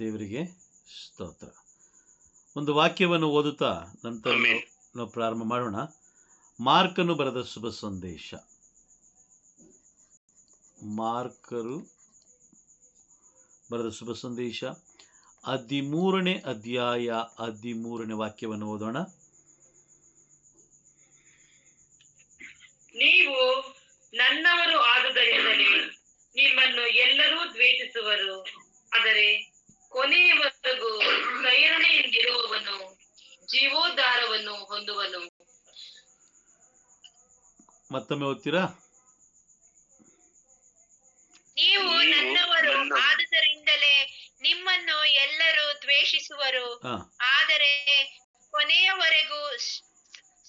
ದೇವರಿಗೆ ಸ್ತೋತ್ರ. ಒಂದು ವಾಕ್ಯವನ್ನು ಓದುತ್ತಾ ನಂತರ ನಾವು ಪ್ರಾರಂಭ ಮಾಡೋಣ. ಮಾರ್ಕನು ಬರೆದ ಶುಭ ಸಂದೇಶ, ಮಾರ್ಕರು ಬರೆದ ಶುಭ ಸಂದೇಶ 13ನೇ ಅಧ್ಯಾಯ 13ನೇ ವಾಕ್ಯವನ್ನು ಓದೋಣ. ನೀವು ನನ್ನವರು ಆದುದರಿಂದಲೇ ನಿಮ್ಮನ್ನು ಎಲ್ಲರೂ ದ್ವೇಷಿಸುವರು, ಆದರೆ ಕೊನೆಯವರೆಗೂ ಸೈರಣೆಯಿಂದಿರುವವನು ಜೀವೋದ್ಧಾರವನ್ನು ಹೊಂದುವನು. ಮತ್ತೊಮ್ಮೆ ಓದ್ತೀರಾ? ನೀವು ನನ್ನವರು ಆದುದರಿಂದಲೇ ನಿಮ್ಮನ್ನು ಎಲ್ಲರೂ ದ್ವೇಷಿಸುವರು, ಆದರೆ ಕೊನೆಯವರೆಗೂ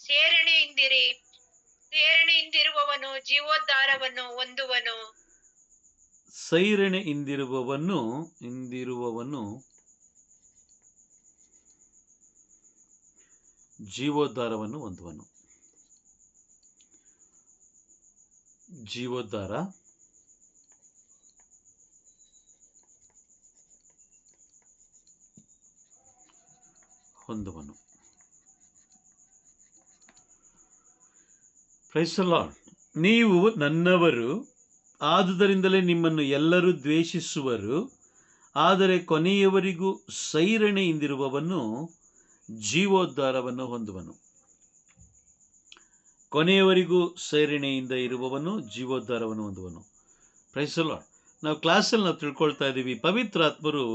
ಸೇರಣೆಯಿಂದಿರುವವನು ಜೀವೋದ್ಧಾರವನ್ನು ಹೊಂದುವನು. ಸೈರಣೆಯಿಂದಿರುವವನು ಜೀವೋದ್ಧಾರವನ್ನು ಹೊಂದುವನು. ಜೀವೋದ್ಧಾರ ಹೊಂದುವನು. Praise the lord. ನೀವು ನನ್ನವರು ಆದುದರಿಂದಲೇ ನಿಮ್ಮನ್ನು ಎಲ್ಲರೂ ದ್ವೇಷಿಸುವರು, ಆದರೆ ಕೊನೆಯವರೆಗೂ ಸೈರಣೆಯಿಂದಿರುವವನು ಜೀವೋದ್ಧಾರವನ್ನು ಹೊಂದುವನು. ಕೊನೆಯವರೆಗೂ ಸೈರಣೆಯಿಂದ ಇರುವವನು ಜೀವೋದ್ಧಾರವನ್ನು ಹೊಂದುವನು. Praise the lord. ನಾವು ಕ್ಲಾಸಲ್ಲಿ ನಾವು ತಿಳ್ಕೊಳ್ತಾ ಇದ್ದೀವಿ, ಪವಿತ್ರಾತ್ಮರು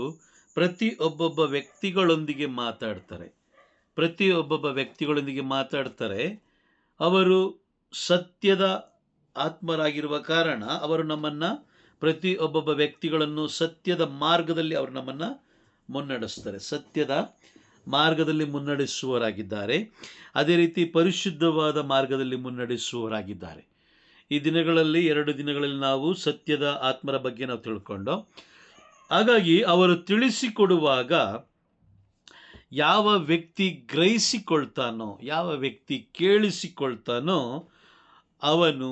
ಪ್ರತಿಯೊಬ್ಬೊಬ್ಬ ವ್ಯಕ್ತಿಗಳೊಂದಿಗೆ ಮಾತಾಡ್ತಾರೆ. ಅವರು ಸತ್ಯದ ಆತ್ಮರಾಗಿರುವ ಕಾರಣ ಅವರು ನಮ್ಮನ್ನು, ಪ್ರತಿಯೊಬ್ಬೊಬ್ಬ ವ್ಯಕ್ತಿಗಳನ್ನು ಸತ್ಯದ ಮಾರ್ಗದಲ್ಲಿ ಅವರು ನಮ್ಮನ್ನು ಮುನ್ನಡೆಸ್ತಾರೆ. ಸತ್ಯದ ಮಾರ್ಗದಲ್ಲಿ ಮುನ್ನಡೆಸುವವರಾಗಿದ್ದಾರೆ. ಅದೇ ರೀತಿ ಪರಿಶುದ್ಧವಾದ ಮಾರ್ಗದಲ್ಲಿ ಮುನ್ನಡೆಸುವವರಾಗಿದ್ದಾರೆ. ಈ ದಿನಗಳಲ್ಲಿ 2 ದಿನಗಳಲ್ಲಿ ನಾವು ಸತ್ಯದ ಆತ್ಮರ ಬಗ್ಗೆ ನಾವು ತಿಳ್ಕೊಂಡು, ಹಾಗಾಗಿ ಅವರು ತಿಳಿಸಿಕೊಡುವಾಗ ಯಾವ ವ್ಯಕ್ತಿ ಗ್ರಹಿಸಿಕೊಳ್ತಾನೋ, ಯಾವ ವ್ಯಕ್ತಿ ಕೇಳಿಸಿಕೊಳ್ತಾನೋ ಅವನು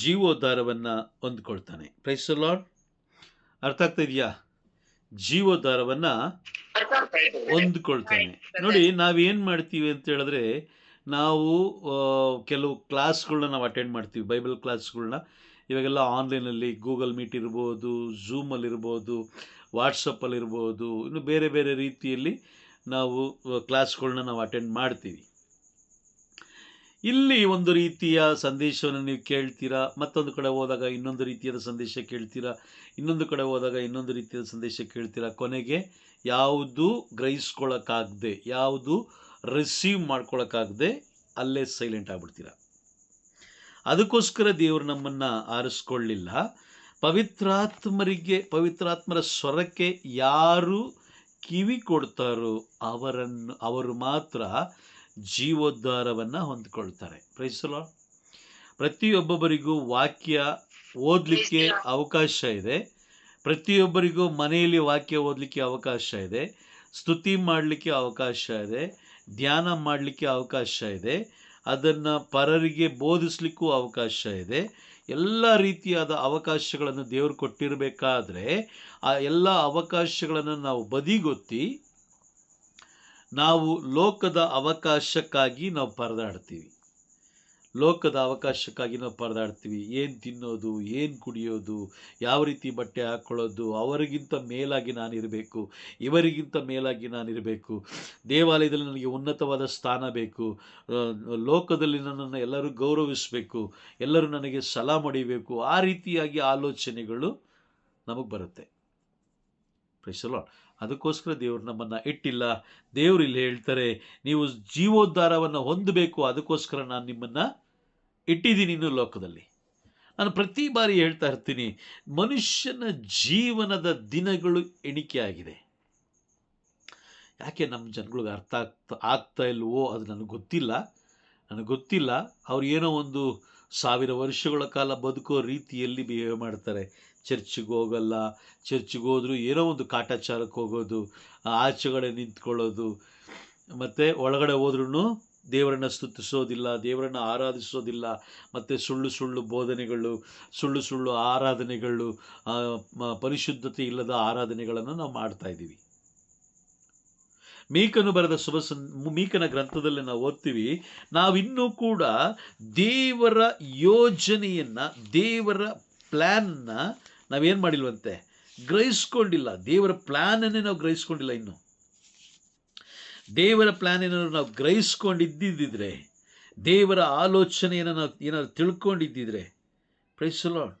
ಜೀವೋದ್ಧಾರವನ್ನು ಹೊಂದ್ಕೊಳ್ತಾನೆ. Praise the lord. ಅರ್ಥ ಆಗ್ತಾ ಇದೆಯಾ? ಜೀವೋದ್ಧಾರವನ್ನು ಹೊಂದ್ಕೊಳ್ತಾನೆ. ನೋಡಿ, ನಾವೇನು ಮಾಡ್ತೀವಿ ಅಂತ ಹೇಳಿದ್ರೆ, ನಾವು ಕೆಲವು ಕ್ಲಾಸ್ಗಳನ್ನ ನಾವು ಅಟೆಂಡ್ ಮಾಡ್ತೀವಿ, ಬೈಬಲ್ ಕ್ಲಾಸ್ಗಳನ್ನ. ಇವಾಗೆಲ್ಲ ಆನ್ಲೈನಲ್ಲಿ ಗೂಗಲ್ ಮೀಟ್ ಇರ್ಬೋದು, ಝೂಮಲ್ಲಿರ್ಬೋದು, ವಾಟ್ಸಪ್ಪಲ್ಲಿರ್ಬೋದು, ಇನ್ನು ಬೇರೆ ಬೇರೆ ರೀತಿಯಲ್ಲಿ ನಾವು ಕ್ಲಾಸ್ಗಳನ್ನ ನಾವು ಅಟೆಂಡ್ ಮಾಡ್ತೀವಿ. ಇಲ್ಲಿ ಒಂದು ರೀತಿಯ ಸಂದೇಶವನ್ನು ನೀವು ಕೇಳ್ತೀರಾ, ಮತ್ತೊಂದು ಕಡೆ ಹೋದಾಗ ಇನ್ನೊಂದು ರೀತಿಯಾದ ಸಂದೇಶ ಕೇಳ್ತೀರಾ, ಇನ್ನೊಂದು ಕಡೆ ಹೋದಾಗ ಇನ್ನೊಂದು ರೀತಿಯಾದ ಸಂದೇಶ ಕೇಳ್ತೀರಾ. ಕೊನೆಗೆ ಯಾವುದು ಗ್ರಹಿಸ್ಕೊಳ್ಳೋಕ್ಕಾಗದೆ, ಯಾವುದು ರಿಸೀವ್ ಮಾಡ್ಕೊಳ್ಳೋಕ್ಕಾಗದೆ ಅಲ್ಲೇ ಸೈಲೆಂಟ್ ಆಗಿಬಿಡ್ತೀರಾ. ಅದಕ್ಕೋಸ್ಕರ ದೇವರು ನಮ್ಮನ್ನು ಆರಿಸ್ಕೊಳ್ಳಿಲ್ಲ. ಪವಿತ್ರಾತ್ಮರ ಸ್ವರಕ್ಕೆ ಯಾರು ಕಿವಿ ಕೊಡ್ತಾರೋ ಅವರು ಮಾತ್ರ ಜೀವೋದ್ಧಾರವನ್ನು ಹೊಂದ್ಕೊಳ್ತಾರೆ. Praise the Lord. ಪ್ರತಿಯೊಬ್ಬೊಬ್ಬರಿಗೂ ವಾಕ್ಯ ಓದಲಿಕ್ಕೆ ಅವಕಾಶ ಇದೆ. ಪ್ರತಿಯೊಬ್ಬರಿಗೂ ಮನೆಯಲ್ಲಿ ವಾಕ್ಯ ಓದಲಿಕ್ಕೆ ಅವಕಾಶ ಇದೆ, ಸ್ತುತಿ ಮಾಡಲಿಕ್ಕೆ ಅವಕಾಶ ಇದೆ, ಧ್ಯಾನ ಮಾಡಲಿಕ್ಕೆ ಅವಕಾಶ ಇದೆ, ಅದನ್ನು ಪರರಿಗೆ ಬೋಧಿಸಲಿಕ್ಕೂ ಅವಕಾಶ ಇದೆ. ಎಲ್ಲ ರೀತಿಯಾದ ಅವಕಾಶಗಳನ್ನು ದೇವರು ಕೊಟ್ಟಿರಬೇಕಾದ್ರೆ ಆ ಎಲ್ಲ ಅವಕಾಶಗಳನ್ನು ನಾವು ಬದಿಗೊತ್ತಿ ನಾವು ಲೋಕದ ಅವಕಾಶಕ್ಕಾಗಿ ನಾವು ಪರದಾಡ್ತೀವಿ. ಏನು ತಿನ್ನೋದು, ಏನು ಕುಡಿಯೋದು, ಯಾವ ರೀತಿ ಬಟ್ಟೆ ಹಾಕ್ಕೊಳ್ಳೋದು, ಅವರಿಗಿಂತ ಮೇಲಾಗಿ ನಾನಿರಬೇಕು, ಇವರಿಗಿಂತ ಮೇಲಾಗಿ ನಾನಿರಬೇಕು, ದೇವಾಲಯದಲ್ಲಿ ನನಗೆ ಉನ್ನತವಾದ ಸ್ಥಾನ ಬೇಕು, ಲೋಕದಲ್ಲಿ ನನ್ನನ್ನು ಎಲ್ಲರೂ ಗೌರವಿಸಬೇಕು, ಎಲ್ಲರೂ ನನಗೆ ಸಲಾಂ ಹೊಡಿಬೇಕು. ಆ ರೀತಿಯಾಗಿ ಆಲೋಚನೆಗಳು ನಮಗೆ ಬರುತ್ತೆ. Praise the lord. ಅದಕ್ಕೋಸ್ಕರ ದೇವರು ನಮ್ಮನ್ನು ಇಟ್ಟಿಲ್ಲ. ದೇವರು ಇಲ್ಲಿ ಹೇಳ್ತಾರೆ, ನೀವು ಜೀವೋದ್ಧಾರವನ್ನು ಹೊಂದಬೇಕು, ಅದಕ್ಕೋಸ್ಕರ ನಾನು ನಿಮ್ಮನ್ನು ಇಟ್ಟಿದ್ದೀನಿ ಇನ್ನು ಲೋಕದಲ್ಲಿ. ನಾನು ಪ್ರತಿ ಬಾರಿ ಹೇಳ್ತಾ ಇರ್ತೀನಿ, ಮನುಷ್ಯನ ಜೀವನದ ದಿನಗಳು ಎಣಿಕೆ ಆಗಿದೆ. ಯಾಕೆ ನಮ್ಮ ಜನಗಳಿಗೆ ಅರ್ಥ ಆಗ್ತಾ ಇಲ್ವೋ ಅದು ನನಗೆ ಗೊತ್ತಿಲ್ಲ. ಅವ್ರು ಏನೋ ಒಂದು 1000 ವರ್ಷಗಳ ಕಾಲ ಬದುಕೋ ರೀತಿಯಲ್ಲಿ ಬಿಹೇವ್ ಮಾಡ್ತಾರೆ. ಚರ್ಚಿಗೆ ಹೋಗಲ್ಲ, ಚರ್ಚಿಗೆ ಹೋದರೂ ಏನೋ ಒಂದು ಕಾಟಾಚಾರಕ್ಕೆ ಹೋಗೋದು, ಆಚೆಗಡೆ ನಿಂತ್ಕೊಳ್ಳೋದು, ಮತ್ತು ಒಳಗಡೆ ಹೋದ್ರೂ ದೇವರನ್ನು ಸ್ತುತಿಸೋದಿಲ್ಲ, ದೇವರನ್ನು ಆರಾಧಿಸೋದಿಲ್ಲ, ಮತ್ತು ಸುಳ್ಳು ಬೋಧನೆಗಳು, ಸುಳ್ಳು ಆರಾಧನೆಗಳು, ಪರಿಶುದ್ಧತೆ ಇಲ್ಲದ ಆರಾಧನೆಗಳನ್ನು ನಾವು ಮಾಡ್ತಾಯಿದ್ದೀವಿ. ಮೀಕನು ಬರೆದ ಮೀಕನ ಗ್ರಂಥದಲ್ಲಿ ನಾವು ಓದ್ತೀವಿ, ನಾವಿನ್ನೂ ಕೂಡ ದೇವರ ಯೋಜನೆಯನ್ನು, ದೇವರ ಪ್ಲ್ಯಾನ್ನ ನಾವೇನು ಮಾಡಿಲ್ವಂತೆ, ಗ್ರಹಿಸ್ಕೊಂಡಿಲ್ಲ. ದೇವರ ಪ್ಲ್ಯಾನನ್ನೇ ನಾವು ಗ್ರಹಿಸ್ಕೊಂಡಿಲ್ಲ. ಇನ್ನು ದೇವರ ಪ್ಲ್ಯಾನ್ ಏನಾದ್ರು ನಾವು ಗ್ರಹಿಸ್ಕೊಂಡಿದ್ದಿದ್ರೆ, ದೇವರ ಆಲೋಚನೆಯನ್ನು ನಾವು ಏನಾದ್ರು ತಿಳ್ಕೊಂಡಿದ್ದಿದ್ರೆ, ಪ್ರೈಸ್ ದಿ ಲಾರ್ಡ್,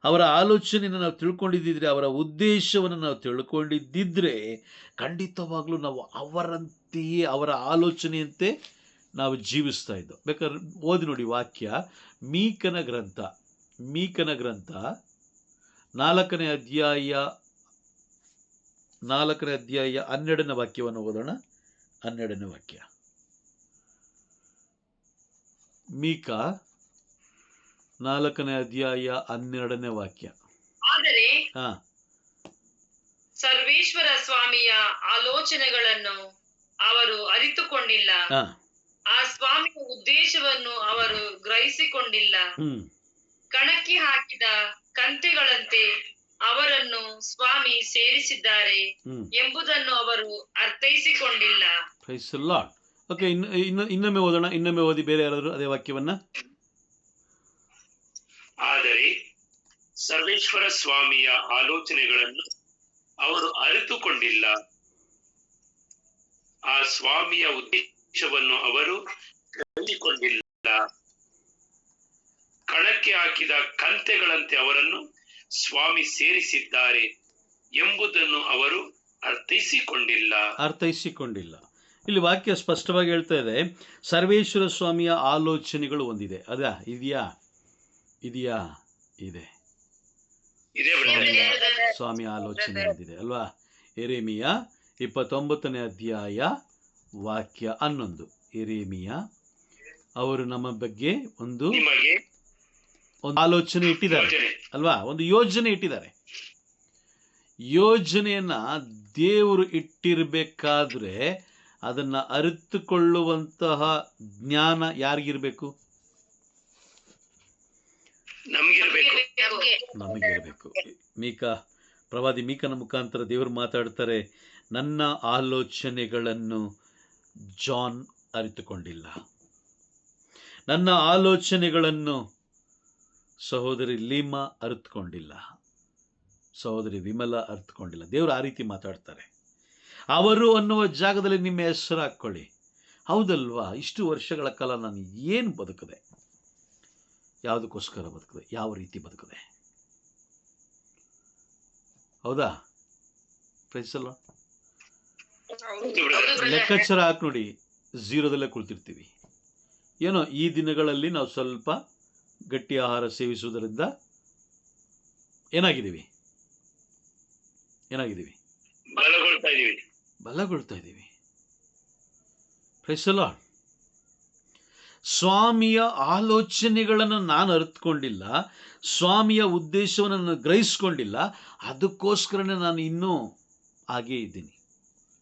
ಅವರ ಆಲೋಚನೆಯನ್ನು ನಾವು ತಿಳ್ಕೊಂಡಿದ್ದಿದ್ರೆ, ಅವರ ಉದ್ದೇಶವನ್ನು ನಾವು ತಿಳ್ಕೊಂಡಿದ್ದಿದ್ರೆ, ಖಂಡಿತವಾಗ್ಲೂ ನಾವು ಅವರಂತೆಯೇ, ಅವರ ಆಲೋಚನೆಯಂತೆ ನಾವು ಜೀವಿಸ್ತಾ ಇದ್ದೋ. ಬೇಕಾದ್ರೆ ಓದಿ ನೋಡಿ ವಾಕ್ಯ, ಮೀಕನ ಗ್ರಂಥ 4ನೇ ಅಧ್ಯಾಯ 12ನೇ ವಾಕ್ಯವನ್ನು ಓದೋಣ. 12ನೇ ವಾಕ್ಯ, ಮೀಕ 4ನೇ ಅಧ್ಯಾಯ 12ನೇ ವಾಕ್ಯ. ಆದರೆ ಹಾ, ಸರ್ವೇಶ್ವರ ಸ್ವಾಮಿಯ ಆಲೋಚನೆಗಳನ್ನು ಅವರು ಅರಿತುಕೊಂಡಿಲ್ಲ, ಹಾ, ಆ ಸ್ವಾಮಿಯ ಉದ್ದೇಶವನ್ನು ಅವರು ಗ್ರಹಿಸಿಕೊಂಡಿಲ್ಲ. ಕಣಕ್ಕೆ ಹಾಕಿದ ಕಂತೆಗಳಂತೆ ಅವರನ್ನು ಸ್ವಾಮಿ ಸೇರಿಸಿದ್ದಾರೆ ಎಂಬುದನ್ನು ಅವರು ಅರ್ಥೈಸಿಕೊಂಡಿಲ್ಲ. Praise the Lord. ಓಕೆ, ಇನ್ನೊಮ್ಮೆ ಓದೋಣ. ಇನ್ನೊಮ್ಮೆ ಓದಿ ಬೇರೆ ಯಾರಾದರೂ ಅದೇ ವಾಕ್ಯವನ್ನ. ಆದರೆ ಸರ್ವೇಶ್ವರ ಸ್ವಾಮಿಯ ಆಲೋಚನೆಗಳನ್ನು ಅವರು ಅರಿತುಕೊಂಡಿಲ್ಲ, ಆ ಸ್ವಾಮಿಯ ಉದ್ದೇಶವನ್ನು ಅವರು ಗ್ರಹಿಸಿಕೊಂಡಿಲ್ಲ. ಕಣಕ್ಕೆ ಹಾಕಿದ ಕಂತೆಗಳಂತೆ ಅವರನ್ನು ಸ್ವಾಮಿ ಸೇರಿಸಿದ್ದಾರೆ ಎಂಬುದನ್ನು ಅವರು ಅರ್ಥೈಸಿಕೊಂಡಿಲ್ಲ. ಇಲ್ಲಿ ವಾಕ್ಯ ಸ್ಪಷ್ಟವಾಗಿ ಹೇಳ್ತಾ ಇದೆ, ಸರ್ವೇಶ್ವರ ಸ್ವಾಮಿಯ ಆಲೋಚನೆಗಳು ಒಂದಿದೆ. ಇದೆಯಾ? ಇದೆ. ಸ್ವಾಮಿ ಆಲೋಚನೆ ಒಂದಿದೆ ಅಲ್ವಾ? ಯೆರೆಮೀಯ 29ನೇ ಅಧ್ಯಾಯ ವಾಕ್ಯ 11. ಯೆರೆಮೀಯ ಅವರು ನಮ್ಮ ಬಗ್ಗೆ ಒಂದು ಆಲೋಚನೆ ಇಟ್ಟಿದ್ದಾರೆ ಅಲ್ವಾ? ಒಂದು ಯೋಜನೆ ಇಟ್ಟಿದ್ದಾರೆ. ಯೋಜನೆಯನ್ನ ದೇವರು ಇಟ್ಟಿರಬೇಕಾದ್ರೆ ಅದನ್ನ ಅರಿತುಕೊಳ್ಳುವಂತಹ ಜ್ಞಾನ ಯಾರಿಗಿರ್ಬೇಕು? ನಮಗಿರ್ಬೇಕು. ಪ್ರವಾದಿ ಮೀಕನ ಮುಖಾಂತರ ದೇವರು ಮಾತಾಡ್ತಾರೆ, ನನ್ನ ಆಲೋಚನೆಗಳನ್ನು ಜಾನ್ ಅರಿತುಕೊಂಡಿಲ್ಲ, ನನ್ನ ಆಲೋಚನೆಗಳನ್ನು ಸಹೋದರಿ ಲೀಮಾ ಅರಿತುಕೊಂಡಿಲ್ಲ, ಸಹೋದರಿ ವಿಮಲಾ ಅರಿತುಕೊಂಡಿಲ್ಲ. ದೇವರು ಆ ರೀತಿ ಮಾತಾಡ್ತಾರೆ. ಅವರು ಅನ್ನುವ ಜಾಗದಲ್ಲಿ ನಿಮ್ಮ ಹೆಸರು ಹಾಕ್ಕೊಳ್ಳಿ. ಹೌದಲ್ವಾ? ಇಷ್ಟು ವರ್ಷಗಳ ಕಾಲ ನಾನು ಏನು ಬದುಕಿದೆ, ಯಾವುದಕ್ಕೋಸ್ಕರ ಬದುಕಿದೆ, ಯಾವ ರೀತಿ ಬದುಕಿದೆ? ಹೌದಾ? Praise the lord. ಲೆಕ್ಕಾಚಾರ ಹಾಕಿ ನೋಡಿ, ಝೀರೋದಲ್ಲೇ ಕುಳಿತಿರ್ತೀವಿ. ಏನೋ ಈ ದಿನಗಳಲ್ಲಿ ನಾವು ಸ್ವಲ್ಪ ಗಟ್ಟಿ ಆಹಾರ ಸೇವಿಸುವುದರಿಂದ ಏನಾಗಿದ್ದೀವಿ? ಬಲಗೊಳ್ತಾ ಇದ್ದೀವಿ. Praise the lord. ಸ್ವಾಮಿಯ ಆಲೋಚನೆಗಳನ್ನು ನಾನು ಅರಿತುಕೊಂಡಿಲ್ಲ, ಸ್ವಾಮಿಯ ಉದ್ದೇಶವನ್ನು ನಾನು ಗ್ರಹಿಸ್ಕೊಂಡಿಲ್ಲ. ಅದಕ್ಕೋಸ್ಕರನೇ ನಾನು ಇನ್ನೂ ಹಾಗೇ ಇದ್ದೀನಿ.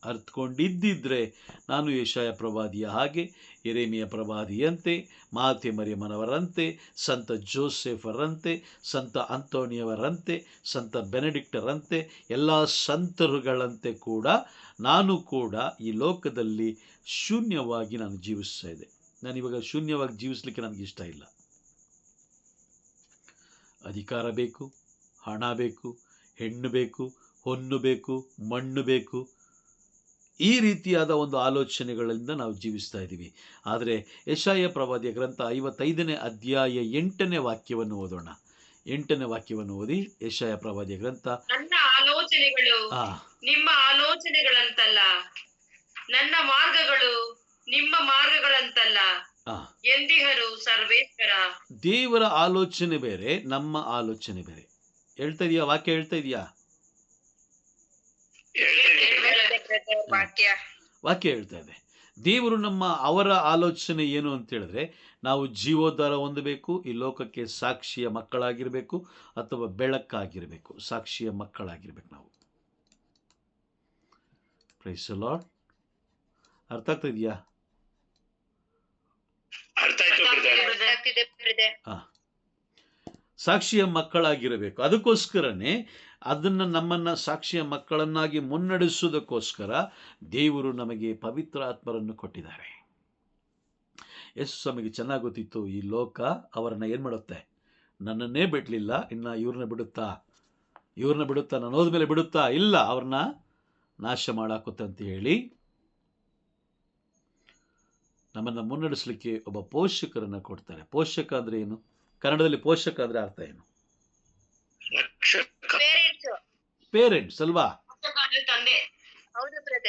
ಅರ್ಥಕೊಂಡಿದ್ದಿದ್ರೆ ನಾನು ಯೆಶಾಯ ಪ್ರವಾದಿಯ ಹಾಗೆ, ಯೆರೆಮೀಯ ಪ್ರವಾದಿಯಂತೆ, ಮಾತೆ ಮರಿಯಮ್ಮನವರಂತೆ, ಸಂತ ಜೋಸೆಫರಂತೆ, ಸಂತ ಅಂತೋಣಿಯವರಂತೆ, ಸಂತ ಬೆನೆಡಿಕ್ಟರಂತೆ, ಎಲ್ಲ ಸಂತರುಗಳಂತೆ ಕೂಡ ನಾನು ಕೂಡ ಈ ಲೋಕದಲ್ಲಿ ಶೂನ್ಯವಾಗಿ ನಾನು ಜೀವಿಸ್ತಾ ಇದ್ದೆ. ನಾನಿವಾಗ ಶೂನ್ಯವಾಗಿ ಜೀವಿಸ್ಲಿಕ್ಕೆ ನನಗೆ ಇಷ್ಟ ಇಲ್ಲ. ಅಧಿಕಾರ ಬೇಕು, ಹಣ ಬೇಕು, ಹೆಣ್ಣು ಬೇಕು, ಹೊನ್ನು ಬೇಕು, ಮಣ್ಣು ಬೇಕು, ಈ ರೀತಿಯಾದ ಒಂದು ಆಲೋಚನೆಗಳಿಂದ ನಾವು ಜೀವಿಸ್ತಾ ಇದ್ದೀವಿ. ಆದರೆ ಯೆಶಾಯ ಪ್ರವಾದಿಯ ಗ್ರಂಥ 55ನೇ ಅಧ್ಯಾಯ 8ನೇ ವಾಕ್ಯವನ್ನು ಓದೋಣ. 8ನೇ ವಾಕ್ಯವನ್ನು ಓದಿ. ಯೆಶಾಯ ಪ್ರವಾದಿಯ ಗ್ರಂಥ. ನನ್ನ ಆಲೋಚನೆಗಳು ನಿಮ್ಮ ಆಲೋಚನೆಗಳಂತಲ್ಲ, ನನ್ನ ಮಾರ್ಗಗಳು ನಿಮ್ಮ ಮಾರ್ಗಗಳಂತಲ್ಲ ಎಂದಿಹರು ಸರ್ವೇಶ್ವರ. ದೇವರ ಆಲೋಚನೆ ಬೇರೆ, ನಮ್ಮ ಆಲೋಚನೆ ಬೇರೆ. ಹೇಳ್ತಾ ಇದೆಯಾ ವಾಕ್ಯ? ಹೇಳ್ತಾ ಇದೆಯಾ ವಾಕ್ಯ? ಹೇಳ್ತಾ ಇದೆ. ದೇವರು ಅವರ ಆಲೋಚನೆ ಏನು ಅಂತ ಹೇಳಿದ್ರೆ, ನಾವು ಜೀವೋದ್ಧಾರ ಹೊಂದಬೇಕು, ಈ ಲೋಕಕ್ಕೆ ಸಾಕ್ಷಿಯ ಮಕ್ಕಳಾಗಿರ್ಬೇಕು, ಅಥವಾ ಬೆಳಕಾಗಿರ್ಬೇಕು, ಸಾಕ್ಷಿಯ ಮಕ್ಕಳಾಗಿರ್ಬೇಕು ನಾವು. Praise the lord. ಅರ್ಥ ಆಗ್ತಾ ಇದೆಯಾ? ಸಾಕ್ಷಿಯ ಮಕ್ಕಳಾಗಿರಬೇಕು. ಅದಕ್ಕೋಸ್ಕರನೇ ಅದನ್ನು ನಮ್ಮನ್ನು ಸಾಕ್ಷಿಯ ಮಕ್ಕಳನ್ನಾಗಿ ಮುನ್ನಡೆಸುವುದಕ್ಕೋಸ್ಕರ ದೇವರು ನಮಗೆ ಪವಿತ್ರ ಆತ್ಮರನ್ನು ಕೊಟ್ಟಿದ್ದಾರೆ. ಯೇಸು ಸ್ವಾಮಿಗೆ ಚೆನ್ನಾಗಿ ಗೊತ್ತಿತ್ತು, ಈ ಲೋಕ ಅವರನ್ನು ಏನು ಮಾಡುತ್ತೆ, ನನ್ನನ್ನೇ ಬಿಡಲಿಲ್ಲ, ಇನ್ನು ಇವ್ರನ್ನ ಬಿಡುತ್ತಾ ನಾನು ಹೋದ್ಮೇಲೆ ಬಿಡುತ್ತಾ ಇಲ್ಲ, ಅವ್ರನ್ನ ನಾಶ ಮಾಡಾಕುತ್ತೆ ಅಂತ ಹೇಳಿ ನಮ್ಮನ್ನು ಮುನ್ನಡೆಸಲಿಕ್ಕೆ ಒಬ್ಬ ಪೋಷಕರನ್ನು ಕೊಡ್ತಾರೆ. ಪೋಷಕ ಅಂದರೆ ಏನು? ಕನ್ನಡದಲ್ಲಿ ಪೋಷಕ ಅಂದರೆ ಅರ್ಥ ಏನು? ಪೇರೆಂಟ್ಸ್ ಅಲ್ವಾ?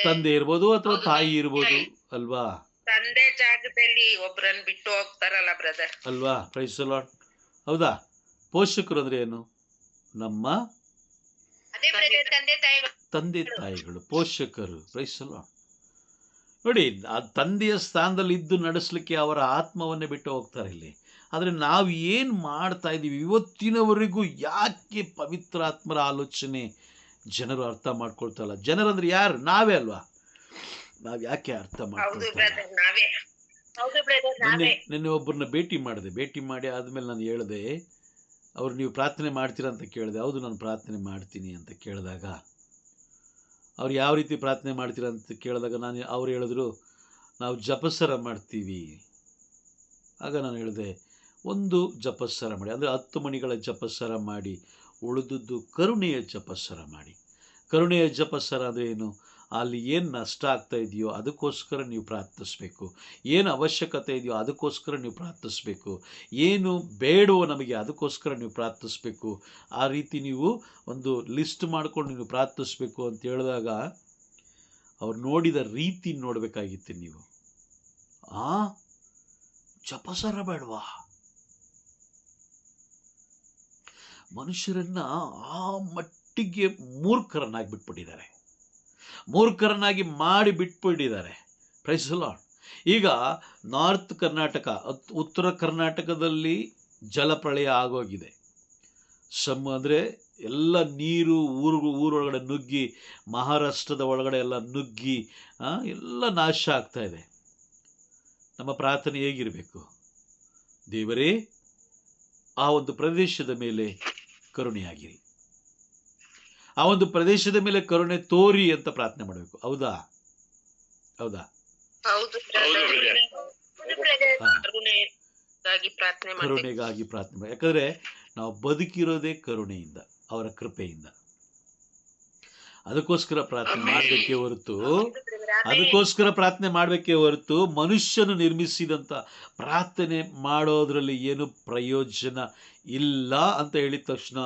ತಂದೆ ಇರ್ಬೋದು ಅಥವಾ ತಾಯಿ ಇರ್ಬೋದು ಅಲ್ವಾ? ತಂದೆ ಜಾಗದಲ್ಲಿ ಒಬ್ಬರನ್ನು ಬಿಟ್ಟು ಹೋಗ್ತಾರಲ್ಲ ಬ್ರದರ್ ಅಲ್ವಾ? Praise the lord. ಹೌದಾ? ಪೋಷಕರು ಅಂದ್ರೆ ಏನು? ನಮ್ಮ ತಂದೆ ತಾಯಿಗಳು ಪೋಷಕರು. Praise the lord. ನೋಡಿ, ಆ ತಂದೆಯ ಸ್ಥಾನದಲ್ಲಿ ಇದ್ದು ನಡೆಸಲಿಕ್ಕೆ ಅವರ ಆತ್ಮವನ್ನೇ ಬಿಟ್ಟು ಹೋಗ್ತಾರೆ ಇಲ್ಲಿ. ಆದರೆ ನಾವು ಏನು ಮಾಡ್ತಾ ಇದ್ದೀವಿ ಇವತ್ತಿನವರೆಗೂ? ಯಾಕೆ ಪವಿತ್ರ ಆತ್ಮರ ಆಲೋಚನೆ ಜನರು ಅರ್ಥ ಮಾಡ್ಕೊಳ್ತಾರಲ್ಲ? ಜನರಂದ್ರೆ ಯಾರು? ನಾವೇ ಅಲ್ವಾ? ನಾವು ಯಾಕೆ ಅರ್ಥ ಮಾಡ್ಕೊಳ್ತಾರೆ? ನಿನ್ನೆ ಒಬ್ಬರನ್ನ ಭೇಟಿ ಮಾಡಿ ಆದಮೇಲೆ ನಾನು ಹೇಳಿದೆ, ಅವ್ರು ನೀವು ಪ್ರಾರ್ಥನೆ ಮಾಡ್ತೀರಾ ಅಂತ ಕೇಳಿದೆ. ಹೌದು, ನಾನು ಪ್ರಾರ್ಥನೆ ಮಾಡ್ತೀನಿ ಅಂತ ಕೇಳಿದಾಗ, ಅವ್ರು ಯಾವ ರೀತಿ ಪ್ರಾರ್ಥನೆ ಮಾಡ್ತೀರಾ ಅಂತ ಕೇಳಿದಾಗ ಅವ್ರು ಹೇಳಿದ್ರು, ನಾವು ಜಪಸ್ಸರ ಮಾಡ್ತೀವಿ. ಆಗ ನಾನು ಹೇಳಿದೆ, ಒಂದು ಜಪಸ್ಸರ ಮಾಡಿ, ಅಂದರೆ 10 ಮಣಿಗಳ ಜಪಸ್ಸರ ಮಾಡಿ, ಉಳಿದದ್ದು ಕರುಣೆಯ ಜಪಸ್ಸರ ಮಾಡಿ. ಕರುಣೆಯ ಜಪಸ್ಸರ ಅಂದರೆ ಏನು? ಅಲ್ಲಿ ಏನು ನಷ್ಟ ಆಗ್ತಾ ಇದೆಯೋ ಅದಕ್ಕೋಸ್ಕರ ನೀವು ಪ್ರಾರ್ಥಿಸಬೇಕು. ಏನು ಅವಶ್ಯಕತೆ ಇದೆಯೋ ಅದಕ್ಕೋಸ್ಕರ ನೀವು ಪ್ರಾರ್ಥಿಸಬೇಕು. ಏನು ಬೇಡವೋ ನಮಗೆ ಅದಕ್ಕೋಸ್ಕರ ನೀವು ಪ್ರಾರ್ಥಿಸಬೇಕು. ಆ ರೀತಿ ನೀವು ಒಂದು ಲಿಸ್ಟ್ ಮಾಡ್ಕೊಂಡು ನೀವು ಪ್ರಾರ್ಥಿಸಬೇಕು ಅಂತ ಹೇಳಿದಾಗ ಅವ್ರು ನೋಡಿದ ರೀತಿ ನೋಡಬೇಕಾಗಿತ್ತು ನೀವು. ಜಪಸರ ಬೇಡವಾ? ಮನುಷ್ಯರನ್ನ ಆ ಮಟ್ಟಿಗೆ ಮೂರ್ಖರನ್ನಾಗಿ ಬಿಟ್ಬಿಟ್ಟಿದ್ದಾರೆ, ಮೂರ್ಖರನ್ನಾಗಿ ಮಾಡಿ ಬಿಟ್ಬಿಟ್ಟಿದ್ದಾರೆ. Praise the Lord. ಈಗ ನಾರ್ತ್ ಕರ್ನಾಟಕ, ಉತ್ತರ ಕರ್ನಾಟಕದಲ್ಲಿ ಜಲಪ್ರಳಯ ಆಗೋಗಿದೆ. ಅಂದರೆ ಎಲ್ಲ ನೀರು ಊರೊಳಗಡೆ ನುಗ್ಗಿ, ಮಹಾರಾಷ್ಟ್ರದ ಒಳಗಡೆ ಎಲ್ಲ ನುಗ್ಗಿ ಎಲ್ಲ ನಾಶ ಆಗ್ತಾ ಇದೆ. ನಮ್ಮ ಪ್ರಾರ್ಥನೆ ಹೇಗಿರಬೇಕು? ದೇವರೇ, ಆ ಒಂದು ಪ್ರದೇಶದ ಮೇಲೆ ಕರುಣೆಯಾಗಿರಿ, ಆ ಒಂದು ಪ್ರದೇಶದ ಮೇಲೆ ಕರುಣೆ ತೋರಿ ಅಂತ ಪ್ರಾರ್ಥನೆ ಮಾಡಬೇಕು. ಹೌದಾ? ಕರುಣೆಗಾಗಿ ಪ್ರಾರ್ಥನೆ ಮಾಡಿ. ಯಾಕಂದ್ರೆ ನಾವು ಬದುಕಿರೋದೇ ಕರುಣೆಯಿಂದ, ಅವರ ಕೃಪೆಯಿಂದ. ಅದಕ್ಕೋಸ್ಕರ ಪ್ರಾರ್ಥನೆ ಮಾಡಬೇಕೇ ಹೊರತು ಮನುಷ್ಯನು ನಿರ್ಮಿಸಿದಂಥ ಪ್ರಾರ್ಥನೆ ಮಾಡೋದ್ರಲ್ಲಿ ಏನು ಪ್ರಯೋಜನ ಇಲ್ಲ ಅಂತ ಹೇಳಿದ ತಕ್ಷಣ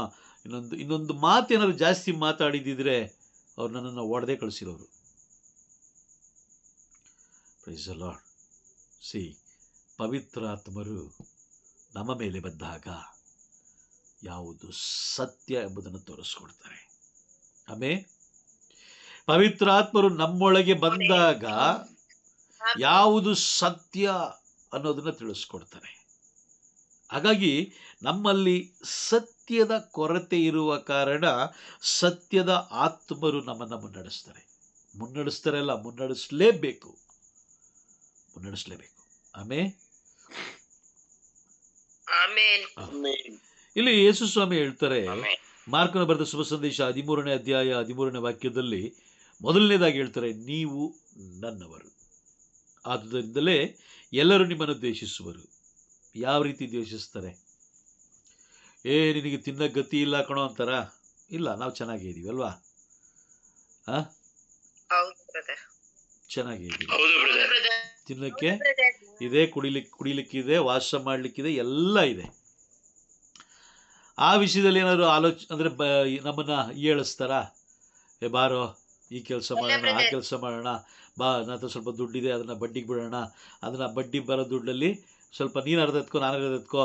ಇನ್ನೊಂದು ಮಾತೇನಾದ್ರು ಜಾಸ್ತಿ ಮಾತಾಡಿದಿದ್ರೆ ಅವ್ರು ನನ್ನನ್ನು ಒಡೆದೇ ಕಳಿಸಿರೋರು. Praise the Lord. ಪವಿತ್ರಾತ್ಮರು ನಮ್ಮ ಮೇಲೆ ಬಂದಾಗ ಯಾವುದು ಸತ್ಯ ಎಂಬುದನ್ನು ತೋರಿಸ್ಕೊಡ್ತಾರೆ. ಆಮೇಲೆ ಪವಿತ್ರಾತ್ಮರು ನಮ್ಮೊಳಗೆ ಬಂದಾಗ ಯಾವುದು ಸತ್ಯ ಅನ್ನೋದನ್ನು ತಿಳಿಸ್ಕೊಡ್ತಾರೆ. ಹಾಗಾಗಿ ನಮ್ಮಲ್ಲಿ ಸತ್ಯದ ಕೊರತೆ ಇರುವ ಕಾರಣ ಸತ್ಯದ ಆತ್ಮರು ನಮ್ಮನ್ನು ಮುನ್ನಡೆಸಲೇಬೇಕು. ಆಮೇಲೆ ಇಲ್ಲಿ ಯೇಸು ಸ್ವಾಮಿ ಹೇಳ್ತಾರೆ, ಮಾರ್ಕನ ಬರೆದ ಶುಭ ಸಂದೇಶ 13ನೇ ಅಧ್ಯಾಯ 13ನೇ ವಾಕ್ಯದಲ್ಲಿ ಮೊದಲನೇದಾಗಿ ಹೇಳ್ತಾರೆ, ನೀವು ನನ್ನವರು, ಆದುದರಿಂದಲೇ ಎಲ್ಲರೂ ನಿಮ್ಮನ್ನು ದ್ವೇಷಿಸುವರು. ಯಾವ ರೀತಿ ದ್ವೇಷಿಸ್ತಾರೆ? ನಿನಗೆ ತಿನ್ನ ಗತಿ ಇಲ್ಲ ಕಣೋ ಅಂತಾರ? ಇಲ್ಲ, ನಾವು ಚೆನ್ನಾಗೇ ಇದೀವಿ ಅಲ್ವಾ? ಚೆನ್ನಾಗೇ ಇದೀವಿ. ತಿನ್ನಕ್ಕೆ ಇದೆ, ಕುಡಿಲಿಕ್ಕಿದೆ, ವಾಸ ಮಾಡಲಿಕ್ಕಿದೆ, ಎಲ್ಲ ಇದೆ. ಆ ವಿಷಯದಲ್ಲಿ ಏನಾದ್ರು ಅಂದರೆ ನಮ್ಮನ್ನು ಹೇಳಿಸ್ತಾರ? ಬಾರೋ, ಈ ಕೆಲಸ ಮಾಡೋಣ, ಆ ಕೆಲಸ ಮಾಡೋಣ, ಬಾ, ನನ್ನ ಹತ್ರ ಸ್ವಲ್ಪ ದುಡ್ಡಿದೆ, ಅದನ್ನು ಬಡ್ಡಿಗೆ ಬಿಡೋಣ, ಅದನ್ನು ಬಡ್ಡಿ ಬರೋ ದುಡ್ಡಲ್ಲಿ ಸ್ವಲ್ಪ ನೀನು ಅರ್ಧ ಎತ್ಕೊ, ನಾನು ಅರ್ಧ ಎತ್ಕೊ,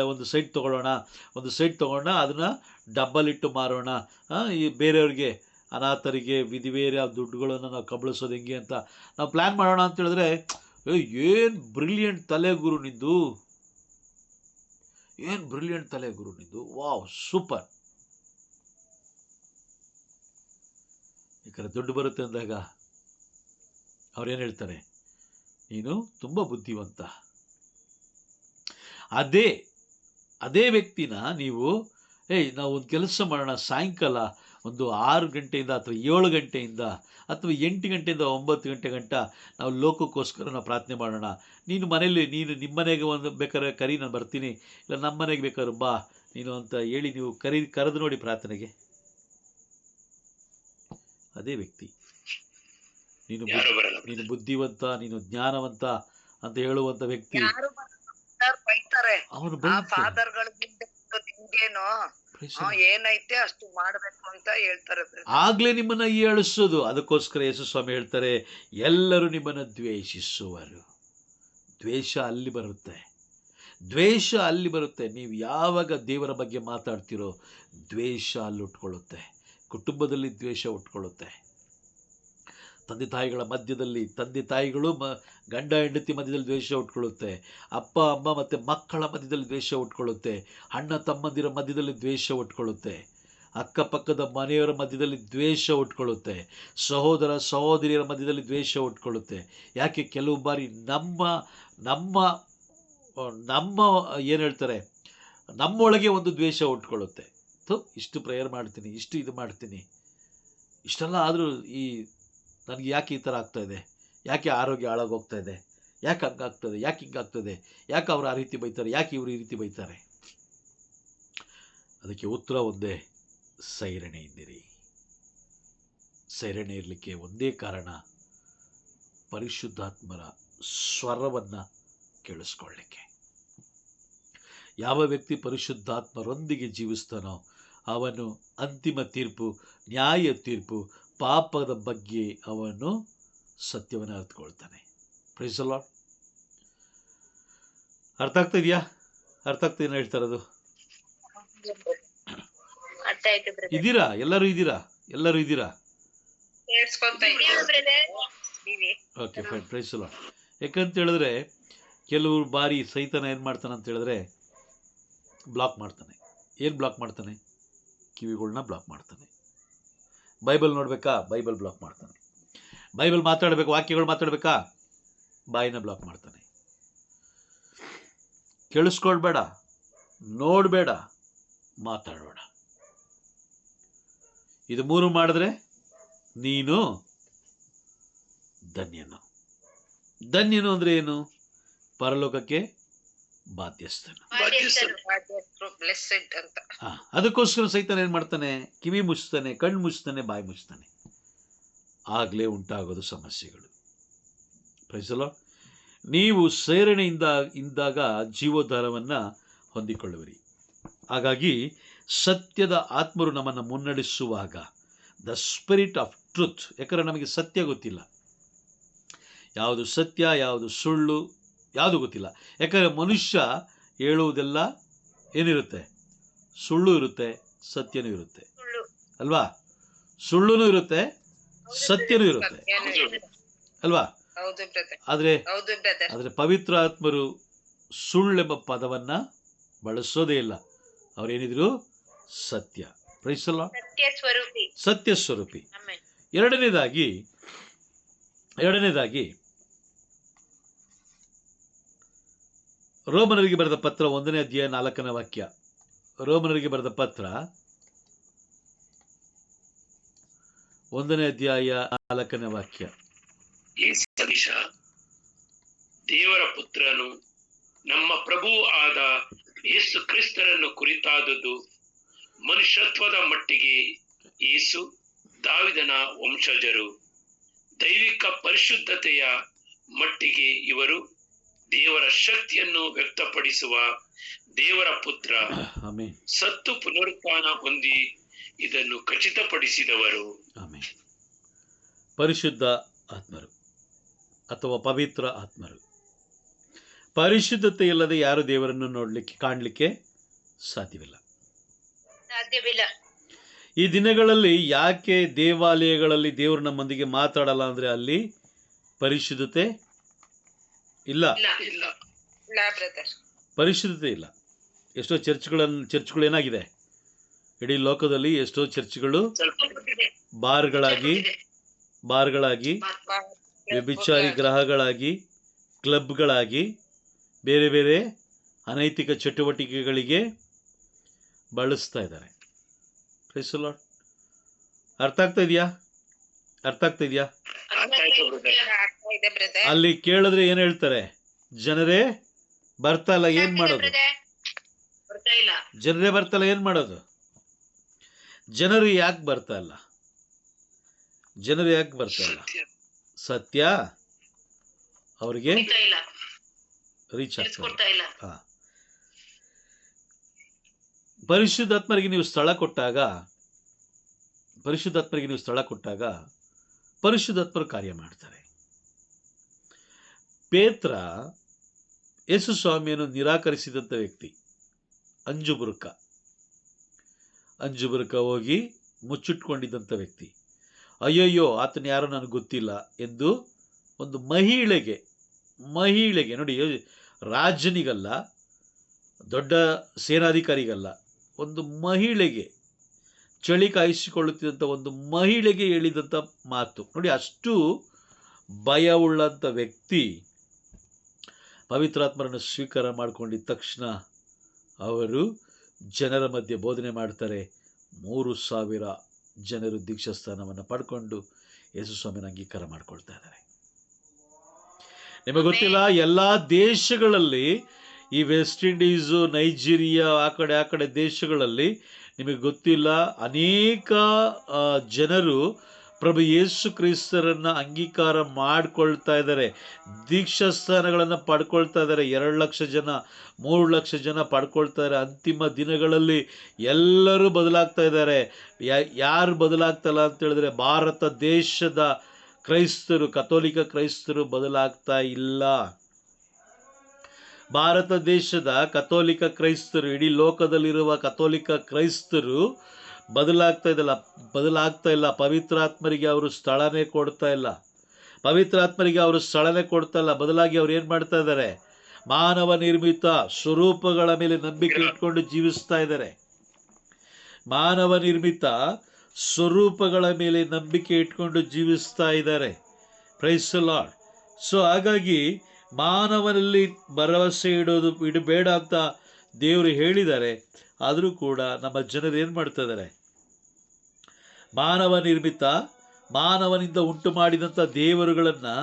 ಒಂದು ಸೈಟ್ ತೊಗೊಳ್ಳೋಣ, ಅದನ್ನು ಡಬ್ಬಲಿಟ್ಟು ಮಾರೋಣ, ಈ ಬೇರೆಯವ್ರಿಗೆ, ಅನಾಥರಿಗೆ, ವಿಧಿವೇರೆ ಆ ದುಡ್ಡುಗಳನ್ನು ನಾವು ಕಬಳಿಸೋದು ಹೆಂಗೆ ಅಂತ ನಾವು ಪ್ಲ್ಯಾನ್ ಮಾಡೋಣ ಅಂತ ಹೇಳಿದ್ರೆ, ಏನು ಬ್ರಿಲಿಯಂಟ್ ತಲೆ ಗುರು ನಿಂದು, ವಾವ್, ಸೂಪರ್. ಯಾಕಂದರೆ ದುಡ್ಡು ಬರುತ್ತೆ ಅಂದಾಗ ಅವ್ರೇನು ಹೇಳ್ತಾರೆ? ನೀನು ತುಂಬ ಬುದ್ಧಿವಂತ. ಅದೇ ವ್ಯಕ್ತಿನ ನೀವು ನಾವು ಒಂದು ಕೆಲಸ ಮಾಡೋಣ, ಸಾಯಂಕಾಲ ಒಂದು 6 ಗಂಟೆಯಿಂದ ಅಥವಾ 7 ಗಂಟೆಯಿಂದ ಅಥವಾ 8 ಗಂಟೆಯಿಂದ 9 ಗಂಟೆ ಗಂಟ ನಾವು ಲೋಕಕ್ಕೋಸ್ಕರ ನಾವು ಪ್ರಾರ್ಥನೆ ಮಾಡೋಣ. ನೀನು ಮನೇಲಿ ನಿಮ್ಮ ಮನೆಗೆ ಒಂದು ಬೇಕಾದ್ರೆ ಕರಿ, ನಾನು ಬರ್ತೀನಿ, ಇಲ್ಲ ನಮ್ಮ ಮನೆಗೆ ಬೇಕಾದ್ರೆ ಬಾ ನೀನು ಅಂತ ಹೇಳಿ ನೀವು ಕರೆದು ನೋಡಿ ಪ್ರಾರ್ಥನೆಗೆ. ಅದೇ ವ್ಯಕ್ತಿ ನೀನು ಬುದ್ಧಿವಂತ, ನೀನು ಜ್ಞಾನವಂತ ಅಂತ ಹೇಳುವಂತ ವ್ಯಕ್ತಿ ಅವನು ಏನೈತೆ ಅಷ್ಟು ಮಾಡ್ಬೇಕು ಅಂತ ಹೇಳ್ತಾರೆ. ಆಗ್ಲೇ ನಿಮ್ಮನ್ನ ಏಳಿಸೋದು. ಅದಕ್ಕೋಸ್ಕರ ಯೇಸು ಸ್ವಾಮಿ ಹೇಳ್ತಾರೆ, ಎಲ್ಲರೂ ನಿಮ್ಮನ್ನ ದ್ವೇಷಿಸುವರು. ದ್ವೇಷ ಅಲ್ಲಿ ಬರುತ್ತೆ, ದ್ವೇಷ ಅಲ್ಲಿ ಬರುತ್ತೆ. ನೀವು ಯಾವಾಗ ದೇವರ ಬಗ್ಗೆ ಮಾತಾಡ್ತಿರೋ ದ್ವೇಷ ಅಲ್ಲಿ ಉಟ್ಕೊಳ್ಳುತ್ತೆ. ಕುಟುಂಬದಲ್ಲಿ ದ್ವೇಷ ಉಟ್ಕೊಳ್ಳುತ್ತೆ. ತಂದೆ ತಾಯಿಗಳ ಮಧ್ಯದಲ್ಲಿ, ತಂದೆ ತಾಯಿಗಳು ಗಂಡ ಹೆಂಡತಿ ಮಧ್ಯದಲ್ಲಿ ದ್ವೇಷ ಉಟ್ಕೊಳ್ಳುತ್ತೆ. ಅಪ್ಪ ಅಮ್ಮ ಮತ್ತು ಮಕ್ಕಳ ಮಧ್ಯದಲ್ಲಿ ದ್ವೇಷ ಉಟ್ಕೊಳ್ಳುತ್ತೆ. ಅಣ್ಣ ತಮ್ಮಂದಿರ ಮಧ್ಯದಲ್ಲಿ ದ್ವೇಷ ಉಟ್ಕೊಳ್ಳುತ್ತೆ. ಅಕ್ಕಪಕ್ಕದ ಮನೆಯವರ ಮಧ್ಯದಲ್ಲಿ ದ್ವೇಷ ಉಟ್ಕೊಳ್ಳುತ್ತೆ. ಸಹೋದರ ಸಹೋದರಿಯರ ಮಧ್ಯದಲ್ಲಿ ದ್ವೇಷ ಉಟ್ಕೊಳ್ಳುತ್ತೆ. ಯಾಕೆ? ಕೆಲವು ಬಾರಿ ನಮ್ಮ ನಮ್ಮ ನಮ್ಮ ಏನು ಹೇಳ್ತಾರೆ, ನಮ್ಮೊಳಗೆ ಒಂದು ದ್ವೇಷ ಉಟ್ಕೊಳ್ಳುತ್ತೆ. ಇಷ್ಟು ಪ್ರೇಯರ್ ಮಾಡ್ತೀನಿ, ಇಷ್ಟು ಇದು ಮಾಡ್ತೀನಿ, ಇಷ್ಟೆಲ್ಲ ಆದರೂ ನನಗೆ ಯಾಕೆ ಈ ಥರ ಆಗ್ತಾಯಿದೆ, ಯಾಕೆ ಆರೋಗ್ಯ ಹಾಳಾಗೋಗ್ತಾ ಇದೆ, ಯಾಕೆ ಹಂಗಾಗ್ತದೆ, ಯಾಕೆ ಹಿಂಗಾಗ್ತದೆ, ಯಾಕೆ ಅವ್ರು ಆ ರೀತಿ ಬೈತಾರೆ, ಯಾಕೆ ಇವರು ಈ ರೀತಿ ಬೈತಾರೆ? ಅದಕ್ಕೆ ಉತ್ತರ ಒಂದೇ, ಸೈರಣೆ ಇದ್ದಿರಿ. ಸೈರಣೆ ಇರಲಿಕ್ಕೆ ಒಂದೇ ಕಾರಣ, ಪರಿಶುದ್ಧಾತ್ಮರ ಸ್ವರವನ್ನು ಕೇಳಿಸ್ಕೊಳ್ಳಿಕ್ಕೆ. ಯಾವ ವ್ಯಕ್ತಿ ಪರಿಶುದ್ಧಾತ್ಮರೊಂದಿಗೆ ಜೀವಿಸ್ತಾನೋ ಅವನು ಅಂತಿಮ ತೀರ್ಪು, ನ್ಯಾಯ ತೀರ್ಪು, ಪಾಪದ ಬಗ್ಗೆ ಅವನು ಸತ್ಯವನ್ನು ಅರ್ಥಕೊಳ್ತಾನೆ. Price the lord. ಅರ್ಥ ಆಗ್ತಾ ಇದೆಯಾ? ಅರ್ಥ ಆಗ್ತಾ ಇದೆಯಾ ಹೇಳ್ತಾ ಇರೋದು? ಇದ್ದೀರಾ? ಎಲ್ಲರೂ ಇದ್ದೀರಾ? ಎಲ್ಲರೂ ಇದ್ದೀರಾ? Okay fine. Praise the lord. ಯಾಕಂತ ಹೇಳಿದ್ರೆ ಕೆಲವರು ಬಾರಿ ಸೈತಾನ ಏನು ಮಾಡ್ತಾನೆ ಅಂತ ಹೇಳಿದ್ರೆ ಬ್ಲಾಕ್ ಮಾಡ್ತಾನೆ. ಏನು ಬ್ಲಾಕ್ ಮಾಡ್ತಾನೆ? ಕಿವಿಗಳನ್ನ ಬ್ಲಾಕ್ ಮಾಡ್ತಾನೆ. ಬೈಬಲ್ ನೋಡಬೇಕಾ? ಬೈಬಲ್ ಬ್ಲಾಕ್ ಮಾಡ್ತಾನೆ. ಬೈಬಲ್ ಮಾತಾಡಬೇಕು, ವಾಕ್ಯಗಳು ಮಾತಾಡಬೇಕಾ? ಬಾಯಿನ ಬ್ಲಾಕ್ ಮಾಡ್ತಾನೆ. ಕೇಳಿಸ್ಕೊಳ್ಬೇಡ, ನೋಡಬೇಡ, ಮಾತಾಡಬೇಡ. ಇದು ಮೂರು ಮಾಡಿದ್ರೆ ನೀನು ಧನ್ಯನು. ಧನ್ಯನು ಅಂದ್ರೆ ಏನು? ಪರಲೋಕಕ್ಕೆ ಬಾಧ್ಯಸ್ಥನು. ಅದಕ್ಕೋಸ್ಕರ ಸೈತಾನ ಏನ್ ಮಾಡ್ತಾನೆ? ಕಿವಿ ಮುಚ್ತಾನೆ, ಕಣ್ಣು ಮುಚ್ತಾನೆ, ಬಾಯಿ ಮುಚ್ತಾನೆ. ಆಗ್ಲೇ ಉಂಟಾಗೋದು ಸಮಸ್ಯೆಗಳು. Praise the lord. ನೀವು ಸೇರಣೆಯಿಂದ ಇದ್ದಾಗ ಜೀವೋದ್ಧಾರವನ್ನ ಹೊಂದಿಕೊಳ್ಳುವಿರಿ. ಹಾಗಾಗಿ ಸತ್ಯದ ಆತ್ಮರು ನಮ್ಮನ್ನು ಮುನ್ನಡೆಸುವಾಗ, ದ ಸ್ಪಿರಿಟ್ ಆಫ್ ಟ್ರುತ್, ಯಾಕಂದ್ರೆ ನಮಗೆ ಸತ್ಯ ಗೊತ್ತಿಲ್ಲ, ಯಾವುದು ಸತ್ಯ ಯಾವುದು ಸುಳ್ಳು ಯಾವುದು ಗೊತ್ತಿಲ್ಲ. ಯಾಕಂದರೆ ಮನುಷ್ಯ ಹೇಳುವುದೆಲ್ಲ ಏನಿರುತ್ತೆ? ಸುಳ್ಳು ಇರುತ್ತೆ, ಸತ್ಯನೂ ಇರುತ್ತೆ ಅಲ್ವಾ? ಸುಳ್ಳುನೂ ಇರುತ್ತೆ, ಸತ್ಯನೂ ಇರುತ್ತೆ ಅಲ್ವಾ? ಆದರೆ ಪವಿತ್ರ ಆತ್ಮರು ಸುಳ್ಳೆಂಬ ಪದವನ್ನ ಬಳಸೋದೇ ಇಲ್ಲ. ಅವರೇನಿದ್ರು? ಸತ್ಯ. Praise the lord. ಸತ್ಯ ಸ್ವರೂಪಿ. ಎರಡನೇದಾಗಿ ರೋಮನರಿಗೆ ಬರೆದ ಪತ್ರ 1ನೇ ಅಧ್ಯಾಯ 4ನೇ ವಾಕ್ಯ. ರೋಮನರಿಗೆ ಬರೆದ ಪತ್ರ 1ನೇ ಅಧ್ಯಾಯ 4ನೇ ವಾಕ್ಯ. ಈ ಸಂದೇಶ ದೇವರ ಪುತ್ರನು ನಮ್ಮ ಪ್ರಭು ಆದ ಯೇಸು ಕ್ರಿಸ್ತರನ್ನು ಕುರಿತಾದದ್ದು. ಮನುಷ್ಯತ್ವದ ಮಟ್ಟಿಗೆ ಯೇಸು ದಾವಿದನ ವಂಶಜರು, ದೈವಿಕ ಪರಿಶುದ್ಧತೆಯ ಮಟ್ಟಿಗೆ ಇವರು ದೇವರ ಶಕ್ತಿಯನ್ನು ವ್ಯಕ್ತಪಡಿಸುವ ದೇವರ ಪುತ್ರ, ಸತ್ತು ಪುನರುತ್ಥಾನ ಹೊಂದಿ ಇದನ್ನು ಖಚಿತಪಡಿಸಿದವರು. ಪರಿಶುದ್ಧ ಆತ್ಮರು ಅಥವಾ ಪವಿತ್ರ ಆತ್ಮರು. ಪರಿಶುದ್ಧತೆ ಇಲ್ಲದೆ ಯಾರು ದೇವರನ್ನು ಕಾಣಲಿಕ್ಕೆ ಸಾಧ್ಯವಿಲ್ಲ. ಈ ದಿನಗಳಲ್ಲಿ ಯಾಕೆ ದೇವಾಲಯಗಳಲ್ಲಿ ದೇವರು ನಮ್ಮೊಂದಿಗೆ ಮಾತಾಡಲ್ಲ ಅಂದ್ರೆ ಅಲ್ಲಿ ಪರಿಶುದ್ಧತೆ ಇಲ್ಲ. ಪರಿಶುದ್ಧತೆ ಇಲ್ಲ. ಎಷ್ಟೋ ಚರ್ಚ್ಗಳು ಏನಾಗಿದೆ? ಇಡೀ ಲೋಕದಲ್ಲಿ ಎಷ್ಟೋ ಚರ್ಚ್ಗಳು ಬಾರ್ಗಳಾಗಿ, ವ್ಯಭಿಚಾರಿ ಗ್ರಹಗಳಾಗಿ, ಕ್ಲಬ್ಗಳಾಗಿ, ಬೇರೆ ಬೇರೆ ಅನೈತಿಕ ಚಟುವಟಿಕೆಗಳಿಗೆ ಬಳಸ್ತಾ ಇದ್ದಾರೆ. Praise the lord. ಅರ್ಥ ಆಗ್ತಾ ಇದೆಯಾ? ಅರ್ಥ ಆಗ್ತಾ ಇದೆಯಾ? ಅಲ್ಲಿ ಕೇಳಿದ್ರೆ ಏನ್ ಹೇಳ್ತಾರೆ? ಜನರೇ ಬರ್ತಾ ಇಲ್ಲ, ಏನ್ ಮಾಡೋದು? ಬರ್ತಾ ಇಲ್ಲ. ಜನರೇ ಬರ್ತಾ ಇಲ್ಲ, ಏನ್ ಮಾಡೋದು? ಜನರು ಯಾಕೆ ಬರ್ತಾ ಇಲ್ಲ? ಜನರು ಯಾಕೆ ಬರ್ತಾ ಇಲ್ಲ? ಸತ್ಯ ಅವ್ರಿಗೆ ರೀಚ್ ಆಗ್ತಾ ಇಲ್ಲ. ಪರಿಶುದ್ಧಾತ್ಮರಿಗೆ ನೀವು ಸ್ಥಳ ಕೊಟ್ಟಾಗ ಪರಿಶುದ್ಧಾತ್ಮರು ಕಾರ್ಯ ಮಾಡ್ತಾರೆ. ಪೇತ್ರ ಯೇಸು ಸ್ವಾಮಿಯನ್ನು ನಿರಾಕರಿಸಿದಂಥ ವ್ಯಕ್ತಿ. ಅಂಜುಬುರುಕ ಹೋಗಿ ಮುಚ್ಚಿಟ್ಕೊಂಡಿದ್ದಂಥ ವ್ಯಕ್ತಿ. ಅಯ್ಯಯ್ಯೋ ಆತನ ಯಾರೋ ನನಗೆ ಗೊತ್ತಿಲ್ಲ ಎಂದು ಒಂದು ಮಹಿಳೆಗೆ ನೋಡಿ, ರಾಜನಿಗಲ್ಲ, ದೊಡ್ಡ ಸೇನಾಧಿಕಾರಿಗಲ್ಲ, ಒಂದು ಮಹಿಳೆಗೆ, ಚಳಿ ಕಾಯಿಸಿಕೊಳ್ಳುತ್ತಿದ್ದಂಥ ಒಂದು ಮಹಿಳೆಗೆ ಹೇಳಿದಂಥ ಮಾತು ನೋಡಿ. ಅಷ್ಟು ಭಯವುಳ್ಳಂಥ ವ್ಯಕ್ತಿ ಪವಿತ್ರಾತ್ಮರನ್ನು ಸ್ವೀಕಾರ ಮಾಡಿಕೊಂಡಿದ್ದ ತಕ್ಷಣ ಅವರು ಜನರ ಮಧ್ಯೆ ಬೋಧನೆ ಮಾಡ್ತಾರೆ. 3,000 ಜನರು ದೀಕ್ಷಾಸ್ಥಾನವನ್ನು ಪಡ್ಕೊಂಡು ಯೇಸು ಸ್ವಾಮಿನ ಅಂಗೀಕಾರ ಮಾಡ್ಕೊಳ್ತಾ ಇದ್ದಾರೆ. ನಿಮಗೆ ಗೊತ್ತಿಲ್ಲ, ಎಲ್ಲ ದೇಶಗಳಲ್ಲಿ, ಈ ವೆಸ್ಟ್ ಇಂಡೀಸು, ನೈಜೀರಿಯಾ, ಆ ಕಡೆ ದೇಶಗಳಲ್ಲಿ ನಿಮಗೆ ಗೊತ್ತಿಲ್ಲ, ಅನೇಕ ಜನರು ಪ್ರಭು ಯೇಸು ಕ್ರಿಸ್ತರನ್ನು ಅಂಗೀಕಾರ ಮಾಡ್ಕೊಳ್ತಾ ಇದ್ದಾರೆ, ದೀಕ್ಷಾಸ್ಥಾನಗಳನ್ನು ಪಡ್ಕೊಳ್ತಾ ಇದ್ದಾರೆ. 2 ಲಕ್ಷ ಜನ, 3 ಲಕ್ಷ ಜನ ಪಡ್ಕೊಳ್ತಾ ಇದ್ದಾರೆ. ಅಂತಿಮ ದಿನಗಳಲ್ಲಿ ಎಲ್ಲರೂ ಬದಲಾಗ್ತಾ ಇದ್ದಾರೆ. ಯಾರು ಬದಲಾಗ್ತಲ್ಲ ಅಂತ ಹೇಳಿದ್ರೆ, ಭಾರತ ದೇಶದ ಕ್ರೈಸ್ತರು, ಕಥೋಲಿಕ ಕ್ರೈಸ್ತರು ಬದಲಾಗ್ತಾ ಇಲ್ಲ. ಭಾರತ ದೇಶದ ಕಥೋಲಿಕ ಕ್ರೈಸ್ತರು, ಇಡೀ ಲೋಕದಲ್ಲಿರುವ ಕಥೋಲಿಕ ಕ್ರೈಸ್ತರು ಬದಲಾಗ್ತಾ ಇಲ್ಲ. ಪವಿತ್ರಾತ್ಮರಿಗೆ ಅವರು ಸ್ಥಳನೇ ಕೊಡ್ತಾ ಇಲ್ಲ. ಬದಲಾಗಿ ಅವ್ರು ಏನು ಮಾಡ್ತಾ ಇದ್ದಾರೆ? ಮಾನವ ನಿರ್ಮಿತ ಸ್ವರೂಪಗಳ ಮೇಲೆ ನಂಬಿಕೆ ಇಟ್ಕೊಂಡು ಜೀವಿಸ್ತಾ ಇದ್ದಾರೆ. Praise the lord. ಸೊ ಹಾಗಾಗಿ ಮಾನವನಲ್ಲಿ ಭರವಸೆ ಇಡಬೇಡ ಅಂತ ದೇವರು ಹೇಳಿದ್ದಾರೆ. ಆದರೂ ಕೂಡ ನಮ್ಮ ಜನರು ಏನು ಮಾಡ್ತಾ ಇದ್ದಾರೆ? ಮಾನವನಿಂದ ಉಂಟು ಮಾಡಿದಂಥ ದೇವರುಗಳನ್ನು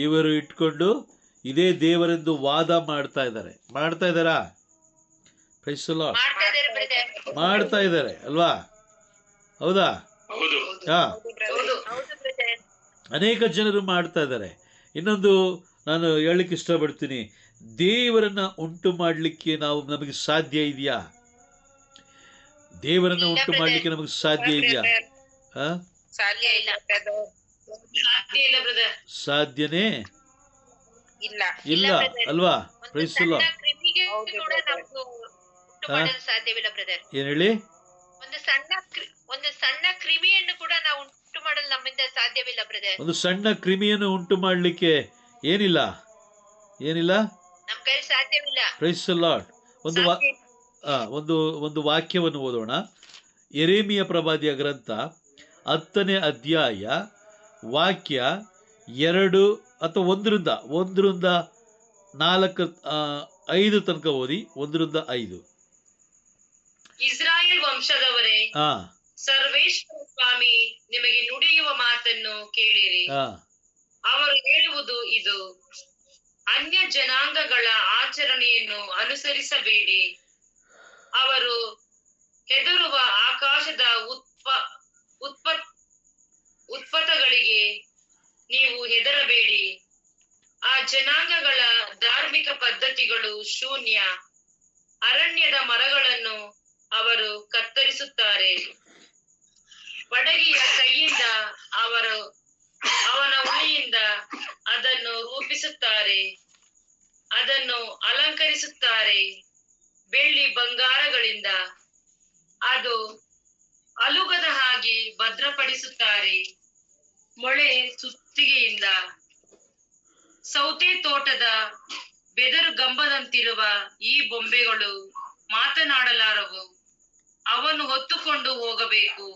ಇವರು ಇಟ್ಕೊಂಡು ಇದೇ ದೇವರೆಂದು ವಾದ ಮಾಡ್ತಾ ಇದ್ದಾರಾ? Praise the lord. ಮಾಡ್ತಾ ಇದ್ದಾರೆ ಅಲ್ವಾ? ಹೌದಾ? ಅನೇಕ ಜನರು ಮಾಡ್ತಾ ಇದ್ದಾರೆ. ಇನ್ನೊಂದು ನಾನು ಹೇಳಲಿಕ್ಕೆ ಇಷ್ಟಪಡ್ತೀನಿ, ದೇವರನ್ನ ಉಂಟು ಮಾಡಲಿಕ್ಕೆ ನಮಗೆ ಸಾಧ್ಯ ಇದೆಯಾ? ದೇವರನ್ನ ಉಂಟು ಮಾಡಲಿಕ್ಕೆ ನಮಗೆ ಸಾಧ್ಯ ಇದೆಯಾ? ಸಾಧ್ಯನೇ ಇಲ್ಲ ಅಲ್ವಾ? Praise the lord. ಏನ್ ಹೇಳಿ? ಒಂದು ಸಣ್ಣ ಕ್ರಿಮಿಯನ್ನು ಕೂಡ ನಾವು ಉಂಟು ಮಾಡಲು ನಮ್ಮಿಂದ ಸಾಧ್ಯವಿಲ್ಲ ಬ್ರದರ್. ಒಂದು ಸಣ್ಣ ಕ್ರಿಮಿಯನ್ನು ಉಂಟು ಮಾಡಲಿಕ್ಕೆ ಏನಿಲ್ಲ, ನಮ್ಮ ಕೈಯಲ್ಲಿ ಸಾಧ್ಯವಿಲ್ಲ. Praise the lord. ಒಂದು ವಾಕ್ಯವನ್ನು ಓದೋಣ. ಯೆರೆಮೀಯ ಪ್ರವಾದಿಯ ಗ್ರಂಥ 10ನೇ ಅಧ್ಯಾಯ ವಾಕ್ಯ 2 ಅಥವಾ 1ರಿಂದ 4, 5 ತನಕ ಓದಿ. 1ರಿಂದ 5. ಇಸ್ರಾಯೇಲ್ ವಂಶದವರೇ, ಸರ್ವೇಶ್ವರ ಸ್ವಾಮಿ ನಿಮಗೆ ನುಡಿಯುವ ಮಾತನ್ನು ಕೇಳಿರಿ. ಅವರು ಹೇಳುವುದು ಇದು: ಅನ್ಯ ಜನಾಂಗಗಳ ಆಚರಣೆಯನ್ನು ಅನುಸರಿಸಬೇಡಿ. ಅವರು ಹೆದರುವ ಆಕಾಶದ ಉತ್ಪತ್ತಗಳಿಗೆ ನೀವು ಹೆದರಬೇಡಿ. ಆ ಜನಾಂಗಗಳ ಧಾರ್ಮಿಕ ಪದ್ಧತಿಗಳು ಶೂನ್ಯ. ಅರಣ್ಯದ ಮರಗಳನ್ನು ಅವರು ಕತ್ತರಿಸುತ್ತಾರೆ. ಬಡಗಿಯ ಕೈಯಿಂದ ಅವನ ಉಳಿಯಿಂದ ಅದನ್ನು ರೂಪಿಸುತ್ತಾರೆ, ಅದನ್ನು ಅಲಂಕರಿಸುತ್ತಾರೆ. ಬೆಳ್ಳಿ ಬಂಗಾರಗಳಿಂದ ಅದು ಅಲುಗದ ಹಾಗೆ ಭದ್ರಪಡಿಸುತ್ತಾರೆ. ಮೊಳೆ ಸುತ್ತಿಗೆಯಿಂದ ಸೌತೆ ತೋಟದ ಬೆದರು ಗಂಬದಂತಿರುವ ಈ ಬೊಂಬೆಗಳು ಮಾತನಾಡಲಾರವು. ಅವನ್ನು ಹೊತ್ತುಕೊಂಡು ಹೋಗಬೇಕು,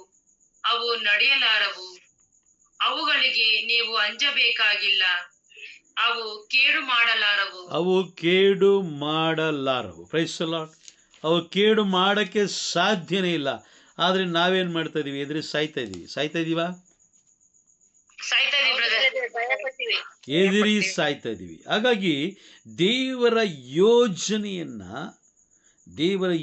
ಅವು ನಡೆಯಲಾರವು. ಅವುಗಳಿಗೆ ನೀವು ಅಂಜಬೇಕಾಗಿಲ್ಲ. ಅವು ಕೇಡು ಮಾಡಲಾರವು. ಅವು ಕೇಡು ಮಾಡಲಾರವು. Price the lord. ಅವು ಕೇಡು ಮಾಡೋಕ್ಕೆ ಸಾಧ್ಯನೇ ಇಲ್ಲ. ಆದರೆ ನಾವೇನು ಮಾಡ್ತಾ ಇದೀವಿ? ಎದುರಿ ಸಾಯ್ತಾ ಇದೀವಿ. ಸಾಯ್ತಾ ಇದೀವ? ಸಾಯ್ತಾ ಇದೀವಿ ಬ್ರದರ್. ಭಯಪಡ್ತೀವಿ. ಎದುರಿ ಸಾಯ್ತಾ ಇದೀವಿ. ಹಾಗಾಗಿ ದೇವರ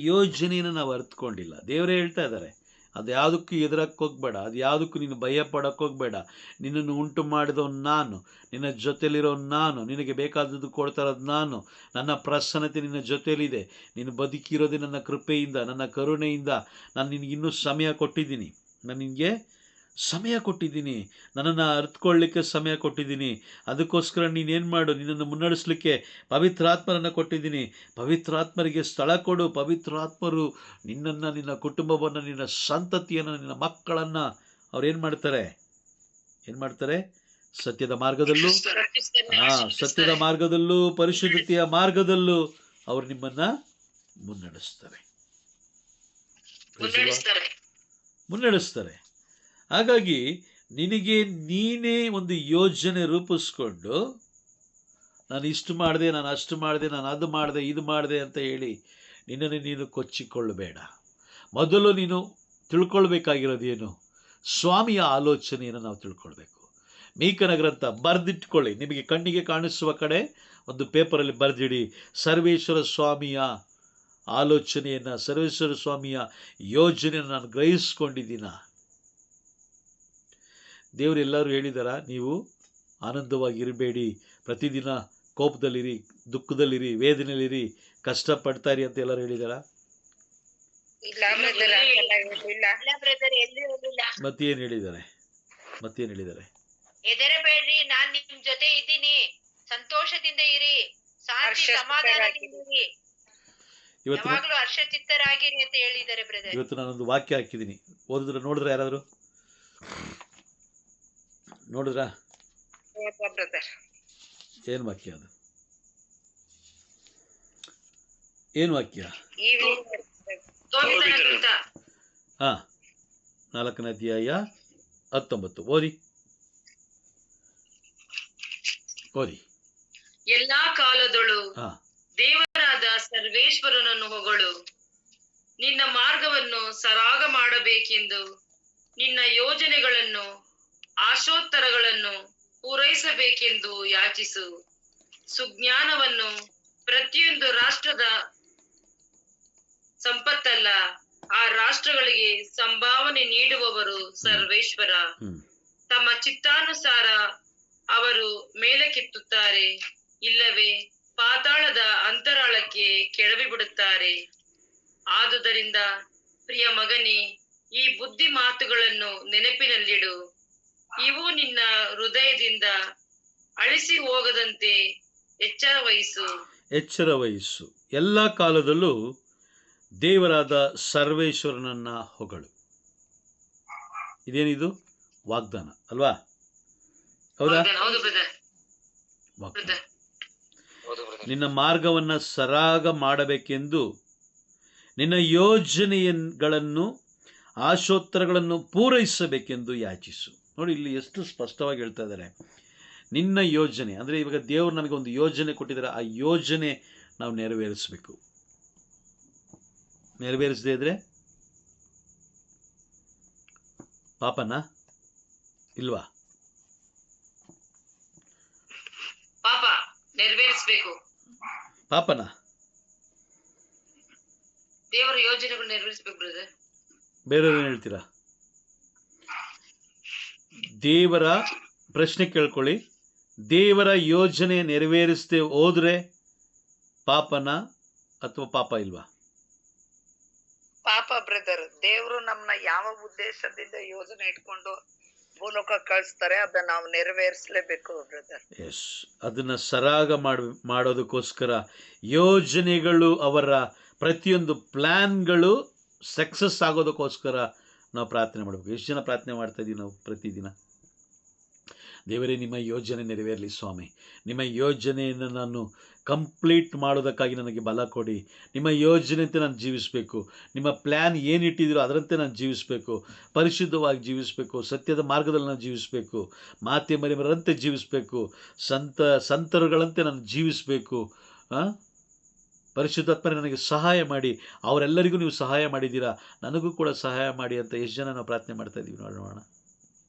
ಯೋಜನೆಯನ್ನು ನಾವು ಅರ್ಥಕೊಂಡಿಲ್ಲ. ದೇವರೇ ಹೇಳ್ತಾ ಇದ್ದಾರೆ, ಅದು ಯಾವುದಕ್ಕೂ ಎದುರಕ್ಕೆ ಹೋಗ್ಬೇಡ, ಅದು ಯಾವುದಕ್ಕೂ ನೀನು ಭಯ ಪಡಕ್ಕೆ ಹೋಗ್ಬೇಡ. ನಿನ್ನನ್ನು ಉಂಟು ಮಾಡಿದವನು ನಾನು, ನಿನ್ನ ಜೊತೆಲಿರೋ ನಾನು, ನಿನಗೆ ಬೇಕಾದದ್ದು ಕೊಡ್ತಾ ಇರೋದು ನಾನು, ನನ್ನ ಪ್ರಸನ್ನತೆ ನಿನ್ನ ಜೊತೆಯಲ್ಲಿದೆ. ನೀನು ಬದುಕಿರೋದೇ ನನ್ನ ಕೃಪೆಯಿಂದ, ನನ್ನ ಕರುಣೆಯಿಂದ. ನಾನು ನಿನಗೆ ಇನ್ನೂ ಸಮಯ ಕೊಟ್ಟಿದ್ದೀನಿ. ನಾನು ನಿನಗೆ ಸಮಯ ಕೊಟ್ಟಿದ್ದೀನಿ, ನನ್ನನ್ನು ಅರ್ಥಕೊಳ್ಳಿಕ್ಕೆ ಸಮಯ ಕೊಟ್ಟಿದ್ದೀನಿ. ಅದಕ್ಕೋಸ್ಕರ ನೀನೇನು ಮಾಡು, ನಿನ್ನನ್ನು ಮುನ್ನಡೆಸಲಿಕ್ಕೆ ಪವಿತ್ರಾತ್ಮರನ್ನು ಕೊಟ್ಟಿದ್ದೀನಿ. ಪವಿತ್ರಾತ್ಮರಿಗೆ ಸ್ಥಳ ಕೊಡು. ಪವಿತ್ರಾತ್ಮರು ನಿನ್ನನ್ನು, ನಿನ್ನ ಕುಟುಂಬವನ್ನು, ನಿನ್ನ ಸಂತತಿಯನ್ನು, ನಿನ್ನ ಮಕ್ಕಳನ್ನು ಅವ್ರೇನು ಮಾಡ್ತಾರೆ? ಸತ್ಯದ ಮಾರ್ಗದಲ್ಲೂ, ಸತ್ಯದ ಮಾರ್ಗದಲ್ಲೂ ಪರಿಶುದ್ಧತೆಯ ಮಾರ್ಗದಲ್ಲೂ ಅವರು ನಿಮ್ಮನ್ನು ಮುನ್ನಡೆಸ್ತಾರೆ. ಹಾಗಾಗಿ ನಿನಗೆ ನೀನೇ ಒಂದು ಯೋಜನೆ ರೂಪಿಸ್ಕೊಂಡು, ನಾನು ಇಷ್ಟು ಮಾಡಿದೆ, ನಾನು ಅಷ್ಟು ಮಾಡಿದೆ, ನಾನು ಅದು ಮಾಡಿದೆ, ಇದು ಮಾಡಿದೆ ಅಂತ ಹೇಳಿ ನಿನ್ನನ್ನು ನೀನು ಕೊಚ್ಚಿಕೊಳ್ಳಬೇಡ. ಮೊದಲು ನೀನು ತಿಳ್ಕೊಳ್ಬೇಕಾಗಿರೋದೇನು? ಸ್ವಾಮಿಯ ಆಲೋಚನೆಯನ್ನು ನಾವು ತಿಳ್ಕೊಳ್ಬೇಕು. ಮೀಕನ ಗ್ರಂಥ ಬರೆದಿಟ್ಕೊಳ್ಳಿ. ನಿಮಗೆ ಕಣ್ಣಿಗೆ ಕಾಣಿಸುವ ಕಡೆ ಒಂದು ಪೇಪರಲ್ಲಿ ಬರೆದಿಡಿ. ಸರ್ವೇಶ್ವರ ಸ್ವಾಮಿಯ ಆಲೋಚನೆಯನ್ನು, ಸರ್ವೇಶ್ವರ ಸ್ವಾಮಿಯ ಯೋಜನೆಯನ್ನು ನಾನು ಗ್ರಹಿಸ್ಕೊಂಡಿದ್ದೀನ. ದೇವರು ಎಲ್ಲರೂ ಹೇಳಿದಾರ, ನೀವು ಆನಂದವಾಗಿರಬೇಡಿ, ಪ್ರತಿದಿನ ಕೋಪದಲ್ಲಿರಿ, ದುಃಖದಲ್ಲಿರಿ, ವೇದನೆಯಲ್ಲಿರಿ, ಕಷ್ಟಪಡ್ತಾಯಿರಿ ಅಂತ ಎಲ್ಲರೂ ಹೇಳಿದಾರ? ಇಲ್ಲ ಬ್ರದರ್, ಹಾಗೆಲ್ಲ ಹೇಳಿಲ್ಲ. ಇಲ್ಲ ಬ್ರದರ್, ಎಲ್ಲಿ ಹೇಳಿಲ್ಲ. ಮತ್ತೇನು ಹೇಳಿದ್ದಾರೆ? ಹೆದರಬೇಡ್ರಿ, ನಾನ್ ನಿಮ್ ಜೊತೆ ಇದ್ದೀನಿ, ಸಂತೋಷದಿಂದ ಇರಿ, ಶಾಂತಿ ಸಮಾಧಾನದಿಂದ ಇರಿ, ಯಾವಾಗ್ಲೂ ಹರ್ಷಚಿತ್ತರಾಗಿರಿ ಅಂತ ಹೇಳಿದ್ದಾರೆ ಬ್ರದರ್. ಇವತ್ತು ನಾನೊಂದು ವಾಕ್ಯ ಹಾಕಿದ್ದೀನಿ. ನೋಡಿದ್ರ ಯಾರಾದ್ರು? ನೋಡಿದ್ರಾ? ಬ್ರದರ್, ಏನು ವಾಕ್ಯ ಅದು? ಏನು ವಾಕ್ಯ? ಹಾ, 4ನೇ ಅಧ್ಯಾಯ 19. ಓದಿ. ಎಲ್ಲಾ ಕಾಲದೊಳು ದೇವರಾದ ಸರ್ವೇಶ್ವರನನ್ನು ಹೊಗಳು. ನಿನ್ನ ಮಾರ್ಗವನ್ನು ಸರಾಗ ಮಾಡಬೇಕೆಂದು, ನಿನ್ನ ಯೋಜನೆಗಳನ್ನು, ಆಶೋತ್ತರಗಳನ್ನು ಪೂರೈಸಬೇಕೆಂದು ಯಾಚಿಸು. ಸುಜ್ಞಾನವನ್ನು ಪ್ರತಿಯೊಂದು ರಾಷ್ಟ್ರದ ಸಂಪತ್ತಲ್ಲ, ಆ ರಾಷ್ಟ್ರಗಳಿಗೆ ಸಂಭಾವನೆ ನೀಡುವವರು ಸರ್ವೇಶ್ವರ. ತಮ್ಮ ಚಿತ್ತಾನುಸಾರ ಅವರು ಮೇಲಕ್ಕೆತ್ತುತ್ತಾರೆ, ಇಲ್ಲವೇ ಪಾತಾಳದ ಅಂತರಾಳಕ್ಕೆ ಕೆಡವಿ ಬಿಡುತ್ತಾರೆ. ಆದುದರಿಂದ ಪ್ರಿಯ ಮಗನೇ, ಈ ಬುದ್ಧಿ ಮಾತುಗಳನ್ನು ನೆನಪಿನಲ್ಲಿಡು. ಇವು ನಿನ್ನ ಹೃದಯದಿಂದ ಅಳಿಸಿ ಹೋಗದಂತೆ ಎಚ್ಚರ ವಹಿಸು. ಎಲ್ಲ ಕಾಲದಲ್ಲೂ ದೇವರಾದ ಸರ್ವೇಶ್ವರನನ್ನ ಹೊಗಳು. ಇದೇನಿದು? ವಾಗ್ದಾನ ಅಲ್ವಾ? ಹೌದಾ? ನಿನ್ನ ಮಾರ್ಗವನ್ನ ಸರಾಗ ಮಾಡಬೇಕೆಂದು, ನಿನ್ನ ಯೋಜನೆಗಳನ್ನು, ಆಶೋತ್ತರಗಳನ್ನು ಪೂರೈಸಬೇಕೆಂದು ಯಾಚಿಸು. ನೋಡಿ, ಇಲ್ಲಿ ಎಷ್ಟು ಸ್ಪಷ್ಟವಾಗಿ ಹೇಳ್ತಾ ಇದ್ದಾರೆ. ನಿನ್ನ ಯೋಜನೆ ಅಂದರೆ, ಇವಾಗ ದೇವರು ನಮಗೆ ಒಂದು ಯೋಜನೆ ಕೊಟ್ಟಿದ್ದಾರೆ. ಆ ಯೋಜನೆ ನಾವು ನೆರವೇರಿಸಬೇಕು. ನೆರವೇರಿಸದೇ ಇದ್ರೆ ಪಾಪನ ಇಲ್ವಾ? ಪಾಪ ನೆರವೇರಿಸಬೇಕು. ಪಾಪನ ದೇವರ ಯೋಜನೆಗಳು ನೆರವೇರಿಸಬೇಕು ಬ್ರದರ್. ಬೇರೆಯವ್ರೇನು ಹೇಳ್ತೀರಾ? ದೇವರ ಪ್ರಶ್ನೆ ಕೇಳ್ಕೊಳ್ಳಿ. ದೇವರ ಯೋಜನೆ ನೆರವೇರಿಸದೆ ಹೋದ್ರೆ ಪಾಪನ ಅಥವಾ ಪಾಪ ಇಲ್ವಾ? ಪಾಪ ಬ್ರದರ್. ದೇವ್ರು ನಮ್ನ ಯಾವ ಉದ್ದೇಶದಿಂದ ಯೋಜನೆ ಇಟ್ಕೊಂಡು ಭೂಲೋಕ ಕಳಿಸ್ತಾರೆ, ಅದನ್ನ ನಾವು ನೆರವೇರಿಸಲೇಬೇಕು ಬ್ರದರ್. ಎಸ್, ಅದನ್ನ ಸರಾಗ ಮಾಡೋದಕ್ಕೋಸ್ಕರ ಯೋಜನೆಗಳು, ಅವರ ಪ್ರತಿಯೊಂದು ಪ್ಲಾನ್ಗಳು ಸಕ್ಸಸ್ ಆಗೋದಕ್ಕೋಸ್ಕರ ನಾವು ಪ್ರಾರ್ಥನೆ ಮಾಡಬೇಕು. ಎಷ್ಟು ಜನ ಪ್ರಾರ್ಥನೆ ಮಾಡ್ತಾ ಇದೀವಿ ನಾವು ಪ್ರತಿದಿನ? ದೇವರೇ, ನಿಮ್ಮ ಯೋಜನೆ ನೆರವೇರಲಿ ಸ್ವಾಮಿ. ನಿಮ್ಮ ಯೋಜನೆಯನ್ನು ನಾನು ಕಂಪ್ಲೀಟ್ ಮಾಡೋದಕ್ಕಾಗಿ ನನಗೆ ಬಲ ಕೊಡಿ. ನಿಮ್ಮ ಯೋಜನೆಯಂತೆ ನಾನು ಜೀವಿಸಬೇಕು. ನಿಮ್ಮ ಪ್ಲ್ಯಾನ್ ಏನಿಟ್ಟಿದ್ದೀರೋ ಅದರಂತೆ ನಾನು ಜೀವಿಸಬೇಕು. ಪರಿಶುದ್ಧವಾಗಿ ಜೀವಿಸಬೇಕು. ಸತ್ಯದ ಮಾರ್ಗದಲ್ಲಿ ನಾನು ಜೀವಿಸಬೇಕು. ಮಾತೆ ಮರಿಮರಂತೆ ಜೀವಿಸಬೇಕು. ಸಂತರುಗಳಂತೆ ನಾನು ಜೀವಿಸಬೇಕು. ಪರಿಶುದ್ಧಾತ್ಮರೇ, ನನಗೆ ಸಹಾಯ ಮಾಡಿ. ಅವರೆಲ್ಲರಿಗೂ ನೀವು ಸಹಾಯ ಮಾಡಿದ್ದೀರಾ, ನನಗೂ ಕೂಡ ಸಹಾಯ ಮಾಡಿ ಅಂತ ಎಷ್ಟು ಜನ ನಾವು ಪ್ರಾರ್ಥನೆ ಮಾಡ್ತಾ ಇದ್ದೀವಿ ನೋಡೋಣ.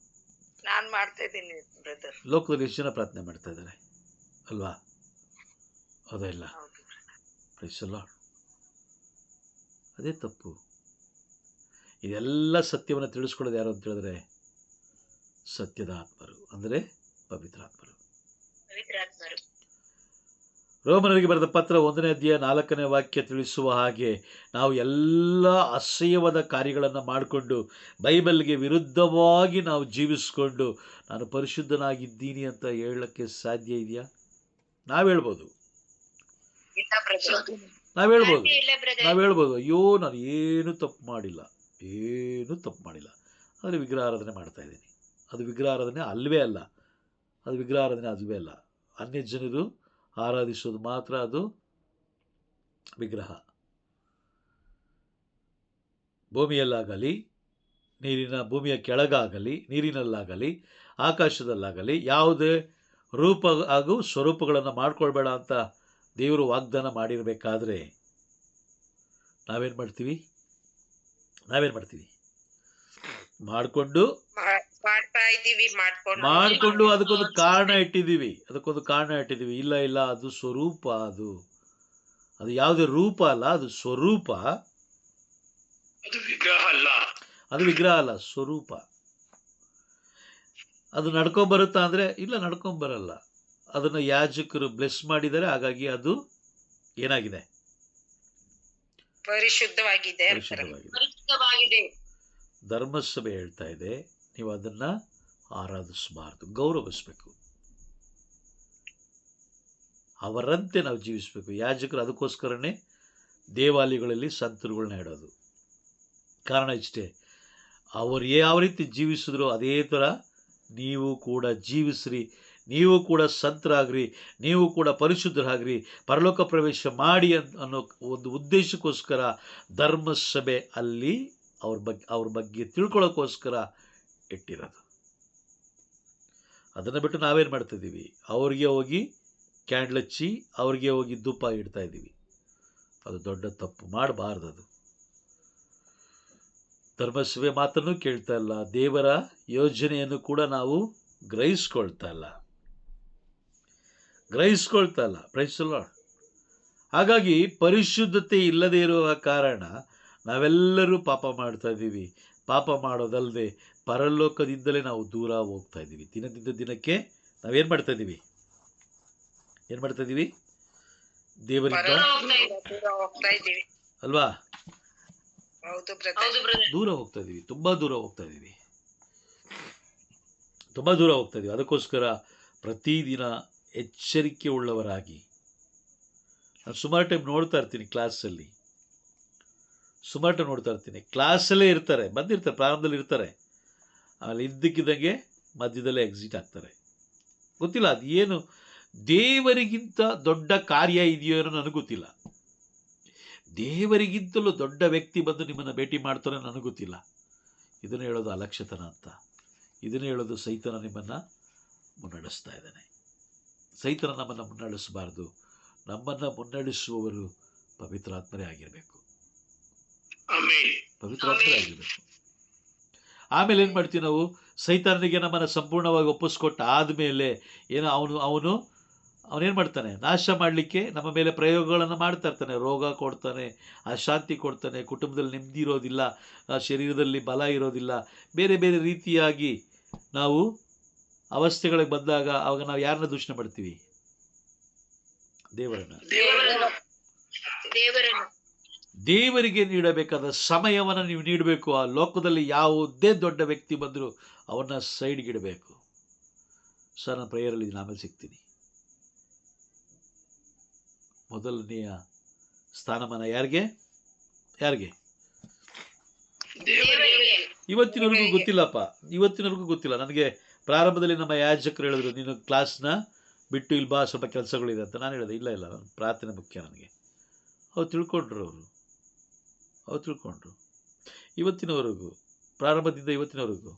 ನಾನ್ ಮಾಡ್ತಾ ಇದ್ದೀನಿ ಬ್ರದರ್. ಲೋಕದಲ್ಲಿ ಎಷ್ಟು ಜನ ಪ್ರಾರ್ಥನೆ ಮಾಡ್ತಾ ಇದ್ದಾರೆ ಅಲ್ವಾ? ಹೌದಾ? ಇಲ್ಲ, ಹೌದು. Praise the lord. ಅದೇ ತಪ್ಪು. ಇದೆಲ್ಲ ಸತ್ಯವನ್ನು ತಿಳಿಸ್ಕೊಳ್ಳೋದು ಯಾರು ಅಂತ ಹೇಳಿದ್ರೆ ಸತ್ಯದ ಆತ್ಮರು, ಅಂದರೆ ಪವಿತ್ರಾತ್ಮರು. ರೋಮನರಿಗೆ ಬರೆದ ಪತ್ರ 1ನೇ ಅಧ್ಯಾಯ 4ನೇ ವಾಕ್ಯ ತಿಳಿಸುವ ಹಾಗೆ ನಾವು ಎಲ್ಲ ಅಸಹ್ಯವಾದ ಕಾರ್ಯಗಳನ್ನು ಮಾಡಿಕೊಂಡು ಬೈಬಲ್ಗೆ ವಿರುದ್ಧವಾಗಿ ನಾವು ಜೀವಿಸ್ಕೊಂಡು ನಾನು ಪರಿಶುದ್ಧನಾಗಿದ್ದೀನಿ ಅಂತ ಹೇಳಕ್ಕೆ ಸಾಧ್ಯ ಇದೆಯಾ? ನಾವು ಹೇಳ್ಬೋದು, ಅಯ್ಯೋ ನಾನು ಏನು ತಪ್ಪು ಮಾಡಿಲ್ಲ, ಆದರೆ ವಿಗ್ರಹ ಆರಾಧನೆ ಮಾಡ್ತಾ ಇದ್ದೀನಿ. ಅದು ವಿಗ್ರಹ ಆರಾಧನೆ ಅಲ್ವೇ ಅಲ್ಲ. ಅನ್ಯ ಜನರು ಆರಾಧಿಸೋದು ಮಾತ್ರ ಅದು ವಿಗ್ರಹ. ಭೂಮಿಯಲ್ಲಾಗಲಿ, ಭೂಮಿಯ ಕೆಳಗಾಗಲಿ, ನೀರಿನಲ್ಲಾಗಲಿ, ಆಕಾಶದಲ್ಲಾಗಲಿ ಯಾವುದೇ ರೂಪ ಹಾಗೂ ಸ್ವರೂಪಗಳನ್ನು ಮಾಡ್ಕೊಳ್ಬೇಡ ಅಂತ ದೇವರು ವಾಗ್ದಾನ ಮಾಡಿರಬೇಕಾದ್ರೆ ನಾವೇನು ಮಾಡ್ತೀವಿ? ಮಾಡಿಕೊಂಡು ಅದಕ್ಕೊಂದು ಕಾರಣ ಇಟ್ಟಿದ್ದೀವಿ. ಇಲ್ಲ, ಅದು ಸ್ವರೂಪ. ಅದು ಯಾವುದೇ ರೂಪ ಅಲ್ಲ, ಅದು ಸ್ವರೂಪ. ಅದು ವಿಗ್ರಹ ಅಲ್ಲ, ಸ್ವರೂಪ. ಅದು ನಡ್ಕೊಂಬರುತ್ತಾ ಅಂದರೆ ಇಲ್ಲ, ನಡ್ಕೊಂಬರಲ್ಲ. ಅದನ್ನು ಯಾಜಕರು ಬ್ಲೆಸ್ ಮಾಡಿದ್ದಾರೆ, ಹಾಗಾಗಿ ಅದು ಏನಾಗಿದೆ? ಪರಿಶುದ್ಧವಾಗಿದೆ. ಧರ್ಮಸಭೆ ಹೇಳ್ತಾ ಇದೆ, ನೀವು ಅದನ್ನು ಆರಾಧಿಸಬಾರ್ದು, ಗೌರವಿಸಬೇಕು. ಅವರಂತೆ ನಾವು ಜೀವಿಸಬೇಕು. ಯಾಜಕರು ಅದಕ್ಕೋಸ್ಕರನೇ ದೇವಾಲಯಗಳಲ್ಲಿ ಸಂತರುಗಳನ್ನ ಇಡೋದು. ಕಾರಣ ಇಷ್ಟೇ, ಅವರು ಯಾವ ರೀತಿ ಜೀವಿಸಿದ್ರು ಅದೇ ಥರ ನೀವು ಕೂಡ ಜೀವಿಸ್ರಿ, ನೀವು ಕೂಡ ಸಂತರಾಗ್ರಿ, ನೀವು ಕೂಡ ಪರಿಶುದ್ಧರಾಗ್ರಿ, ಪರಲೋಕ ಪ್ರವೇಶ ಮಾಡಿ ಅನ್ನೋ ಒಂದು ಉದ್ದೇಶಕ್ಕೋಸ್ಕರ ಧರ್ಮಸಭೆ ಅಲ್ಲಿ ಅವ್ರ ಬಗ್ಗೆ ತಿಳ್ಕೊಳ್ಳೋಕ್ಕೋಸ್ಕರ ಇಟ್ಟಿರೋದು. ಅದನ್ನು ಬಿಟ್ಟು ನಾವೇನು ಮಾಡ್ತಾಯಿದ್ದೀವಿ? ಅವ್ರಿಗೆ ಹೋಗಿ ಕ್ಯಾಂಡ್ಲ್ ಹಚ್ಚಿ, ಅವ್ರಿಗೆ ಹೋಗಿ ಧೂಪ ಇಡ್ತಾ ಇದ್ದೀವಿ. ಅದು ದೊಡ್ಡ ತಪ್ಪು. ಮಾಡಬಾರ್ದು. ಅದು ಧರ್ಮಸಭೆ ಮಾತನ್ನು ಕೇಳ್ತಾ ಇಲ್ಲ, ದೇವರ ಯೋಜನೆಯನ್ನು ಕೂಡ ನಾವು ಗ್ರಹಿಸ್ಕೊಳ್ತಾ ಇಲ್ಲ. Praise the lord. ಹಾಗಾಗಿ ಪರಿಶುದ್ಧತೆ ಇಲ್ಲದೇ ಇರುವ ಕಾರಣ ನಾವೆಲ್ಲರೂ ಪಾಪ ಮಾಡ್ತಾ ಇದ್ದೀವಿ. ಪಾಪ ಮಾಡೋದಲ್ಲದೆ ಪರಲೋಕದಿಂದಲೇ ನಾವು ದೂರ ಹೋಗ್ತಾ ಇದ್ದೀವಿ. ದಿನದಿಂದ ದಿನಕ್ಕೆ ನಾವೇನು ಮಾಡ್ತಾ ಇದ್ದೀವಿ? ದೇವರಿಂದ ಅಲ್ವಾ? ದೂರ ಹೋಗ್ತಾ ಇದ್ದೀವಿ, ತುಂಬ ದೂರ ಹೋಗ್ತಾ ಇದ್ದೀವಿ. ಅದಕ್ಕೋಸ್ಕರ ಪ್ರತಿದಿನ ಎಚ್ಚರಿಕೆ ಉಳ್ಳವರಾಗಿ. ನಾನು ಸುಮಾರು ಟೈಮ್ ನೋಡ್ತಾ ಇರ್ತೀನಿ, ಕ್ಲಾಸಲ್ಲೇ ಇರ್ತಾರೆ, ಬಂದಿರ್ತಾರೆ, ಪ್ರಾರಂಭದಲ್ಲಿ ಇರ್ತಾರೆ, ಆಮೇಲೆ ಇದ್ದಕ್ಕಿದ್ದಂಗೆ ಮಧ್ಯದಲ್ಲೇ ಎಕ್ಸಿಟ್ ಆಗ್ತಾರೆ. ಗೊತ್ತಿಲ್ಲ ಅದು ಏನು ದೇವರಿಗಿಂತ ದೊಡ್ಡ ಕಾರ್ಯ ಇದೆಯೋ ಏನೋ ನನಗೆ ಗೊತ್ತಿಲ್ಲ. ದೇವರಿಗಿಂತಲೂ ದೊಡ್ಡ ವ್ಯಕ್ತಿ ಬಂದು ನಿಮ್ಮನ್ನು ಭೇಟಿ ಮಾಡ್ತಾರೋ ನನಗೆ ಗೊತ್ತಿಲ್ಲ. ಇದನ್ನು ಹೇಳೋದು ಅಲಕ್ಷ್ಯತನ ಅಂತ. ಇದನ್ನು ಹೇಳೋದು ಸೈತನ ನಿಮ್ಮನ್ನು ಮುನ್ನಡೆಸ್ತಾ ಇದ್ದಾನೆ. ಸೈತನ ನಮ್ಮನ್ನು ಮುನ್ನಡೆಸಬಾರ್ದು. ನಮ್ಮನ್ನು ಮುನ್ನಡೆಸುವವರು ಪವಿತ್ರಾತ್ಮರೇ ಆಗಿರಬೇಕು. ಆಮೇಲೆ ಏನು ಮಾಡ್ತೀವಿ ನಾವು? ಸೈತಾನನಿಗೆ ನಮ್ಮನ್ನು ಸಂಪೂರ್ಣವಾಗಿ ಒಪ್ಪಿಸ್ಕೊಟ್ಟ ಆದಮೇಲೆ ಏನೋ ಅವನೇನು ಮಾಡ್ತಾನೆ? ನಾಶ ಮಾಡಲಿಕ್ಕೆ ನಮ್ಮ ಮೇಲೆ ಪ್ರಯೋಗಗಳನ್ನು ಮಾಡ್ತಾ ಇರ್ತಾನೆ. ರೋಗ ಕೊಡ್ತಾನೆ, ಅಶಾಂತಿ ಕೊಡ್ತಾನೆ, ಕುಟುಂಬದಲ್ಲಿ ನೆಮ್ಮದಿ ಇರೋದಿಲ್ಲ, ಶರೀರದಲ್ಲಿ ಬಲ ಇರೋದಿಲ್ಲ, ಬೇರೆ ಬೇರೆ ರೀತಿಯಾಗಿ ನಾವು ಅವಸ್ಥೆಗಳಿಗೆ ಬಂದಾಗ ಆವಾಗ ನಾವು ಯಾರನ್ನ ದೂಷಣೆ ಮಾಡ್ತೀವಿ? ದೇವರಿಗೆ ನೀಡಬೇಕಾದ ಸಮಯವನ್ನು ನೀವು ನೀಡಬೇಕು. ಆ ಲೋಕದಲ್ಲಿ ಯಾವುದೇ ದೊಡ್ಡ ವ್ಯಕ್ತಿ ಬಂದರೂ ಅವನ್ನ ಸೈಡ್ಗೆ ಇಡಬೇಕು. ಸರ್, ನಾನು ಪ್ರೇಯರಲ್ಲಿ ಆಮೇಲೆ ಸಿಗ್ತೀನಿ. ಮೊದಲನೆಯ ಸ್ಥಾನಮಾನ ಯಾರಿಗೆ? ದೇವರಿಗೆ ಇವತ್ತಿನವರೆಗೂ ಗೊತ್ತಿಲ್ಲಪ್ಪ, ಇವತ್ತಿನವರೆಗೂ ಗೊತ್ತಿಲ್ಲ. ನನಗೆ ಪ್ರಾರಂಭದಲ್ಲಿ ನಮ್ಮ ಯಾಜಕರು ಹೇಳಿದ್ರು, ನೀನು ಕ್ಲಾಸ್ನ ಬಿಟ್ಟು ಇಲ್ಲಿ ಬಾ, ಸ್ವಲ್ಪ ಕೆಲಸಗಳಿದೆ ಅಂತ. ನಾನು ಹೇಳಿದೆ ಇಲ್ಲ ಇಲ್ಲ, ನನ್ನ ಪ್ರಾರ್ಥನೆ ಮುಖ್ಯ ನನಗೆ. ಅವ್ರು ತಿಳ್ಕೊಂಡ್ರು, ಅವ್ರು ತಿಳ್ಕೊಂಡ್ರು. ಇವತ್ತಿನವರೆಗೂ, ಪ್ರಾರಂಭದಿಂದ ಇವತ್ತಿನವರೆಗೂ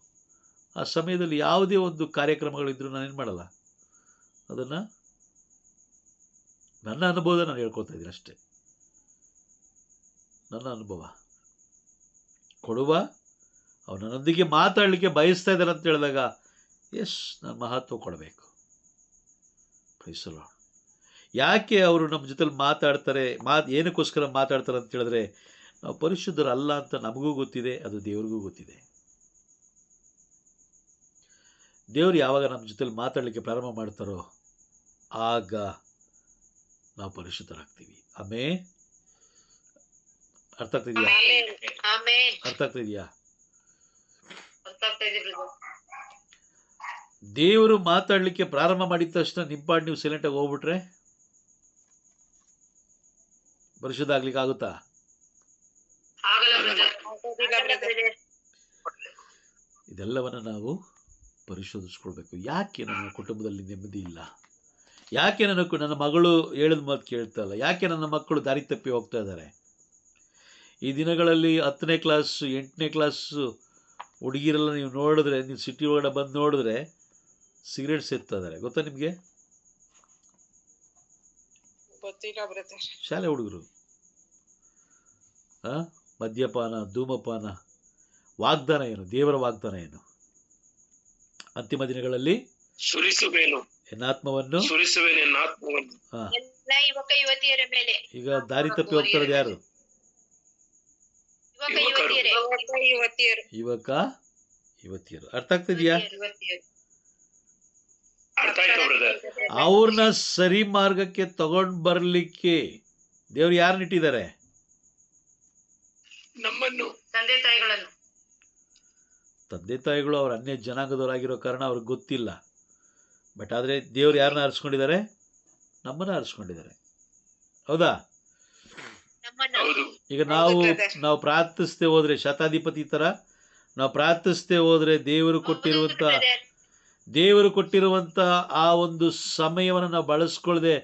ಆ ಸಮಯದಲ್ಲಿ ಯಾವುದೇ ಒಂದು ಕಾರ್ಯಕ್ರಮಗಳಿದ್ರೂ ನಾನೇನು ಮಾಡಲ್ಲ, ಅದನ್ನು ನನ್ನ ಅನುಭವದ ನಾನು ಹೇಳ್ಕೊತಾ ಇದ್ದೀನಿ ಅಷ್ಟೇ. ನನ್ನ ಅನುಭವ ಕೊಡುವ, ಅವ್ರು ನನ್ನೊಂದಿಗೆ ಮಾತಾಡಲಿಕ್ಕೆ ಬಯಸ್ತಾ ಇದ್ದಾರೆ ಅಂತ ಹೇಳಿದಾಗ ಎಸ್, ನಾನು ಮಹತ್ವ ಕೊಡಬೇಕು. Praise the lord. ಯಾಕೆ ಅವರು ನಮ್ಮ ಜೊತೆಲಿ ಮಾತಾಡ್ತಾರೆ, ಏನಕ್ಕೋಸ್ಕರ ಮಾತಾಡ್ತಾರೆ ಅಂತ ಹೇಳಿದ್ರೆ, ನಾವು ಪರಿಶುದ್ಧರಲ್ಲ ಅಂತ ನಮಗೂ ಗೊತ್ತಿದೆ, ಅದು ದೇವ್ರಿಗೂ ಗೊತ್ತಿದೆ. ದೇವರು ಯಾವಾಗ ನಮ್ಮ ಜೊತೆಲಿ ಮಾತಾಡಲಿಕ್ಕೆ ಪ್ರಾರಂಭ ಮಾಡ್ತಾರೋ ಆಗ ನಾವು ಪರಿಶುದ್ಧರಾಗ್ತೀವಿ. ಅರ್ಥ ಆಗ್ತಿದೆಯಾ? ಆಮೆನ್. ಅರ್ಥ ಆಗ್ತಿದೆಯಾ? ಅರ್ಥ ಆಗ್ತಾ ಇದೆ ಬ್ರದರ್. ದೇವರು ಮಾತಾಡಲಿಕ್ಕೆ ಪ್ರಾರಂಭ ಮಾಡಿದ ತಕ್ಷಣ ನಿಂಪಾಡ್ ನೀವು ಸೈಲೆಂಟಾಗಿ ಹೋಗ್ಬಿಟ್ರೆ ಪರಿಶುದ್ಧ ಆಗ್ಲಿಕ್ಕೆ ಆಗುತ್ತಾ? ಆಗಲ್ಲ ಬ್ರದರ್. ಇದೆಲ್ಲವನ್ನು ನಾವು ಪರಿಶೋಧಿಸ್ಕೊಳ್ಬೇಕು. ಯಾಕೆ ನನ್ನ ಕುಟುಂಬದಲ್ಲಿ ನೆಮ್ಮದಿ ಇಲ್ಲ? ಯಾಕೆ ನನ್ನ ಮಗಳು ಹೇಳಿದ ಮಾತು ಕೇಳ್ತಾ ಇಲ್ಲ? ಯಾಕೆ ನನ್ನ ಮಕ್ಕಳು ದಾರಿ ತಪ್ಪಿ ಹೋಗ್ತಾ ಇದ್ದಾರೆ? ಈ ದಿನಗಳಲ್ಲಿ 10ನೇ ಕ್ಲಾಸ್ 8ನೇ ಕ್ಲಾಸು ಹುಡುಗಿರೆಲ್ಲ ನೀವು ನೋಡಿದ್ರೆ, ನೀವು ಸಿಟಿ ಒಳಗಡೆ ಬಂದು ನೋಡಿದ್ರೆ ಸಿಗರೇಟ್ ಸೇರ್ತಾ ಇದ್ದಾರೆ. ಗೊತ್ತಾ ನಿಮಗೆ? ಶಾಲೆ ಹುಡುಗರು ಮದ್ಯಪಾನ, ಧೂಮಪಾನ. ವಾಗ್ದಾನ ಏನು? ದೇವರ ವಾಗ್ದಾನ ಏನು? ಅಂತಿಮ ದಿನಗಳಲ್ಲಿ ಸುರಿಸುವೆನು ಎನ್ನಾತ್ಮವನ್ನು ಸುರಿಸುವೆನು ಎನ್ನಾತ್ಮವನ್ನು. ಎಲ್ಲ ಯುವಕ ಯುವತಿಯರ ಮೇಲೆ. ಈಗ ದಾರಿ ತಪ್ಪಿ ಹೋಗ್ತಾರದು ಯಾರು? ಯುವಕ ಯುವತಿಯರು. ಅರ್ಥ ಆಗ್ತಿದ್ಯಾ? ಅರ್ಥ ಆಯ್ತು ಬ್ರದರ್. ಅವ್ರನ್ನ ಸರಿ ಮಾರ್ಗಕ್ಕೆ ತಗೊಂಡ್ ಬರ್ಲಿಕ್ಕೆ ದೇವ್ರು ಯಾರನ್ನ ಇಟ್ಟಿದ್ದಾರೆ? ನಮ್ಮನ್ನು, ತಂದೆ ತಾಯಿಗಳನ್ನು. ತಂದೆ ತಾಯಿಗಳು ಅವ್ರ ಅನ್ಯ ಜನಾಂಗದವರಾಗಿರೋ ಕಾರಣ ಅವ್ರಿಗೆ ಗೊತ್ತಿಲ್ಲ. ಬಟ್ ಆದರೆ ದೇವ್ರು ಯಾರನ್ನ ಆರಿಸ್ಕೊಂಡಿದ್ದಾರೆ? ನಮ್ಮನ್ನ ಆರಿಸ್ಕೊಂಡಿದ್ದಾರೆ. ಹೌದಾ? ಹೌದು. ಈಗ ನಾವು ಪ್ರಾರ್ಥಿಸದೆ ಹೋದ್ರೆ, ಶತಾಧಿಪತಿ ತರ ನಾವು ಪ್ರಾರ್ಥಿಸದೆ ಹೋದ್ರೆ, ದೇವರು ಕೊಟ್ಟಿರುವಂತ ಆ ಒಂದು ಸಮಯವನ್ನು ನಾವು ಬಳಸ್ಕೊಳ್ಳದೆ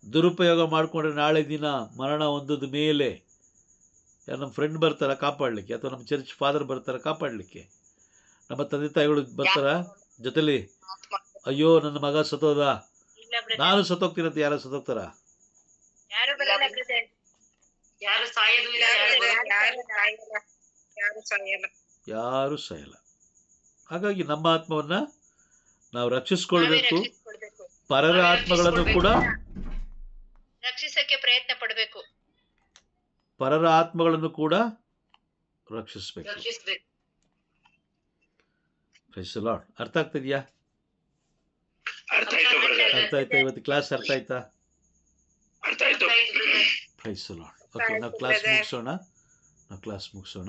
ದುರುಪಯೋಗ ಮಾಡಿಕೊಂಡ್ರೆ, ನಾಳೆ ದಿನ ಮರಣ ಹೊಂದದ ಮೇಲೆ ಯಾರು ನಮ್ಮ ಫ್ರೆಂಡ್ ಬರ್ತಾರ ಕಾಪಾಡಲಿಕ್ಕೆ, ಅಥವಾ ನಮ್ಮ ಚರ್ಚ್ ಫಾದರ್ ಬರ್ತಾರ ಕಾಪಾಡಲಿಕ್ಕೆ, ನಮ್ಮ ತಂದೆ ತಾಯಿಗಳು ಬರ್ತಾರ ಜೊತೆಲಿ, ಅಯ್ಯೋ ನನ್ನ ಮಗ ಸತ್ತೋದ, ನಾನು ಸತ್ತೋಗ್ತೀನಿ ಅಂತ ಯಾರು ಸತ್ತೋಗ್ತಾರ? ಯಾರು ಸಾಯೋದು ಇಲ್ಲ, ಯಾರು ಸಾಯಲ್ಲ. ಹಾಗಾಗಿ ನಮ್ಮ ಆತ್ಮವನ್ನ ನಾವು ರಕ್ಷಿಸ್ಕೊಳ್ಬೇಕು, ಪರರ ಆತ್ಮಗಳನ್ನು ಕೂಡ ರಕ್ಷಿಸಕ್ಕೆ ಪ್ರಯತ್ನ ಪಡಬೇಕು, ಪರರ ಆತ್ಮಗಳನ್ನು ಕೂಡ ರಕ್ಷಿಸಬೇಕು. Praise the lord. ಅರ್ಥ ಆಗ್ತಿದ್ಯಾ? ಅರ್ಥ ಆಯ್ತು ಬ್ರದರ್. ಅರ್ಥ ಆಯ್ತಾ? ಇವತ್ತು ಕ್ಲಾಸ್ ಅರ್ಥ ಆಯ್ತಾ? ಅರ್ಥ ಆಯ್ತು. Praise the Lord. ಓಕೆ, ನಾವು ಕ್ಲಾಸ್ ಮುಗಿಸೋಣ.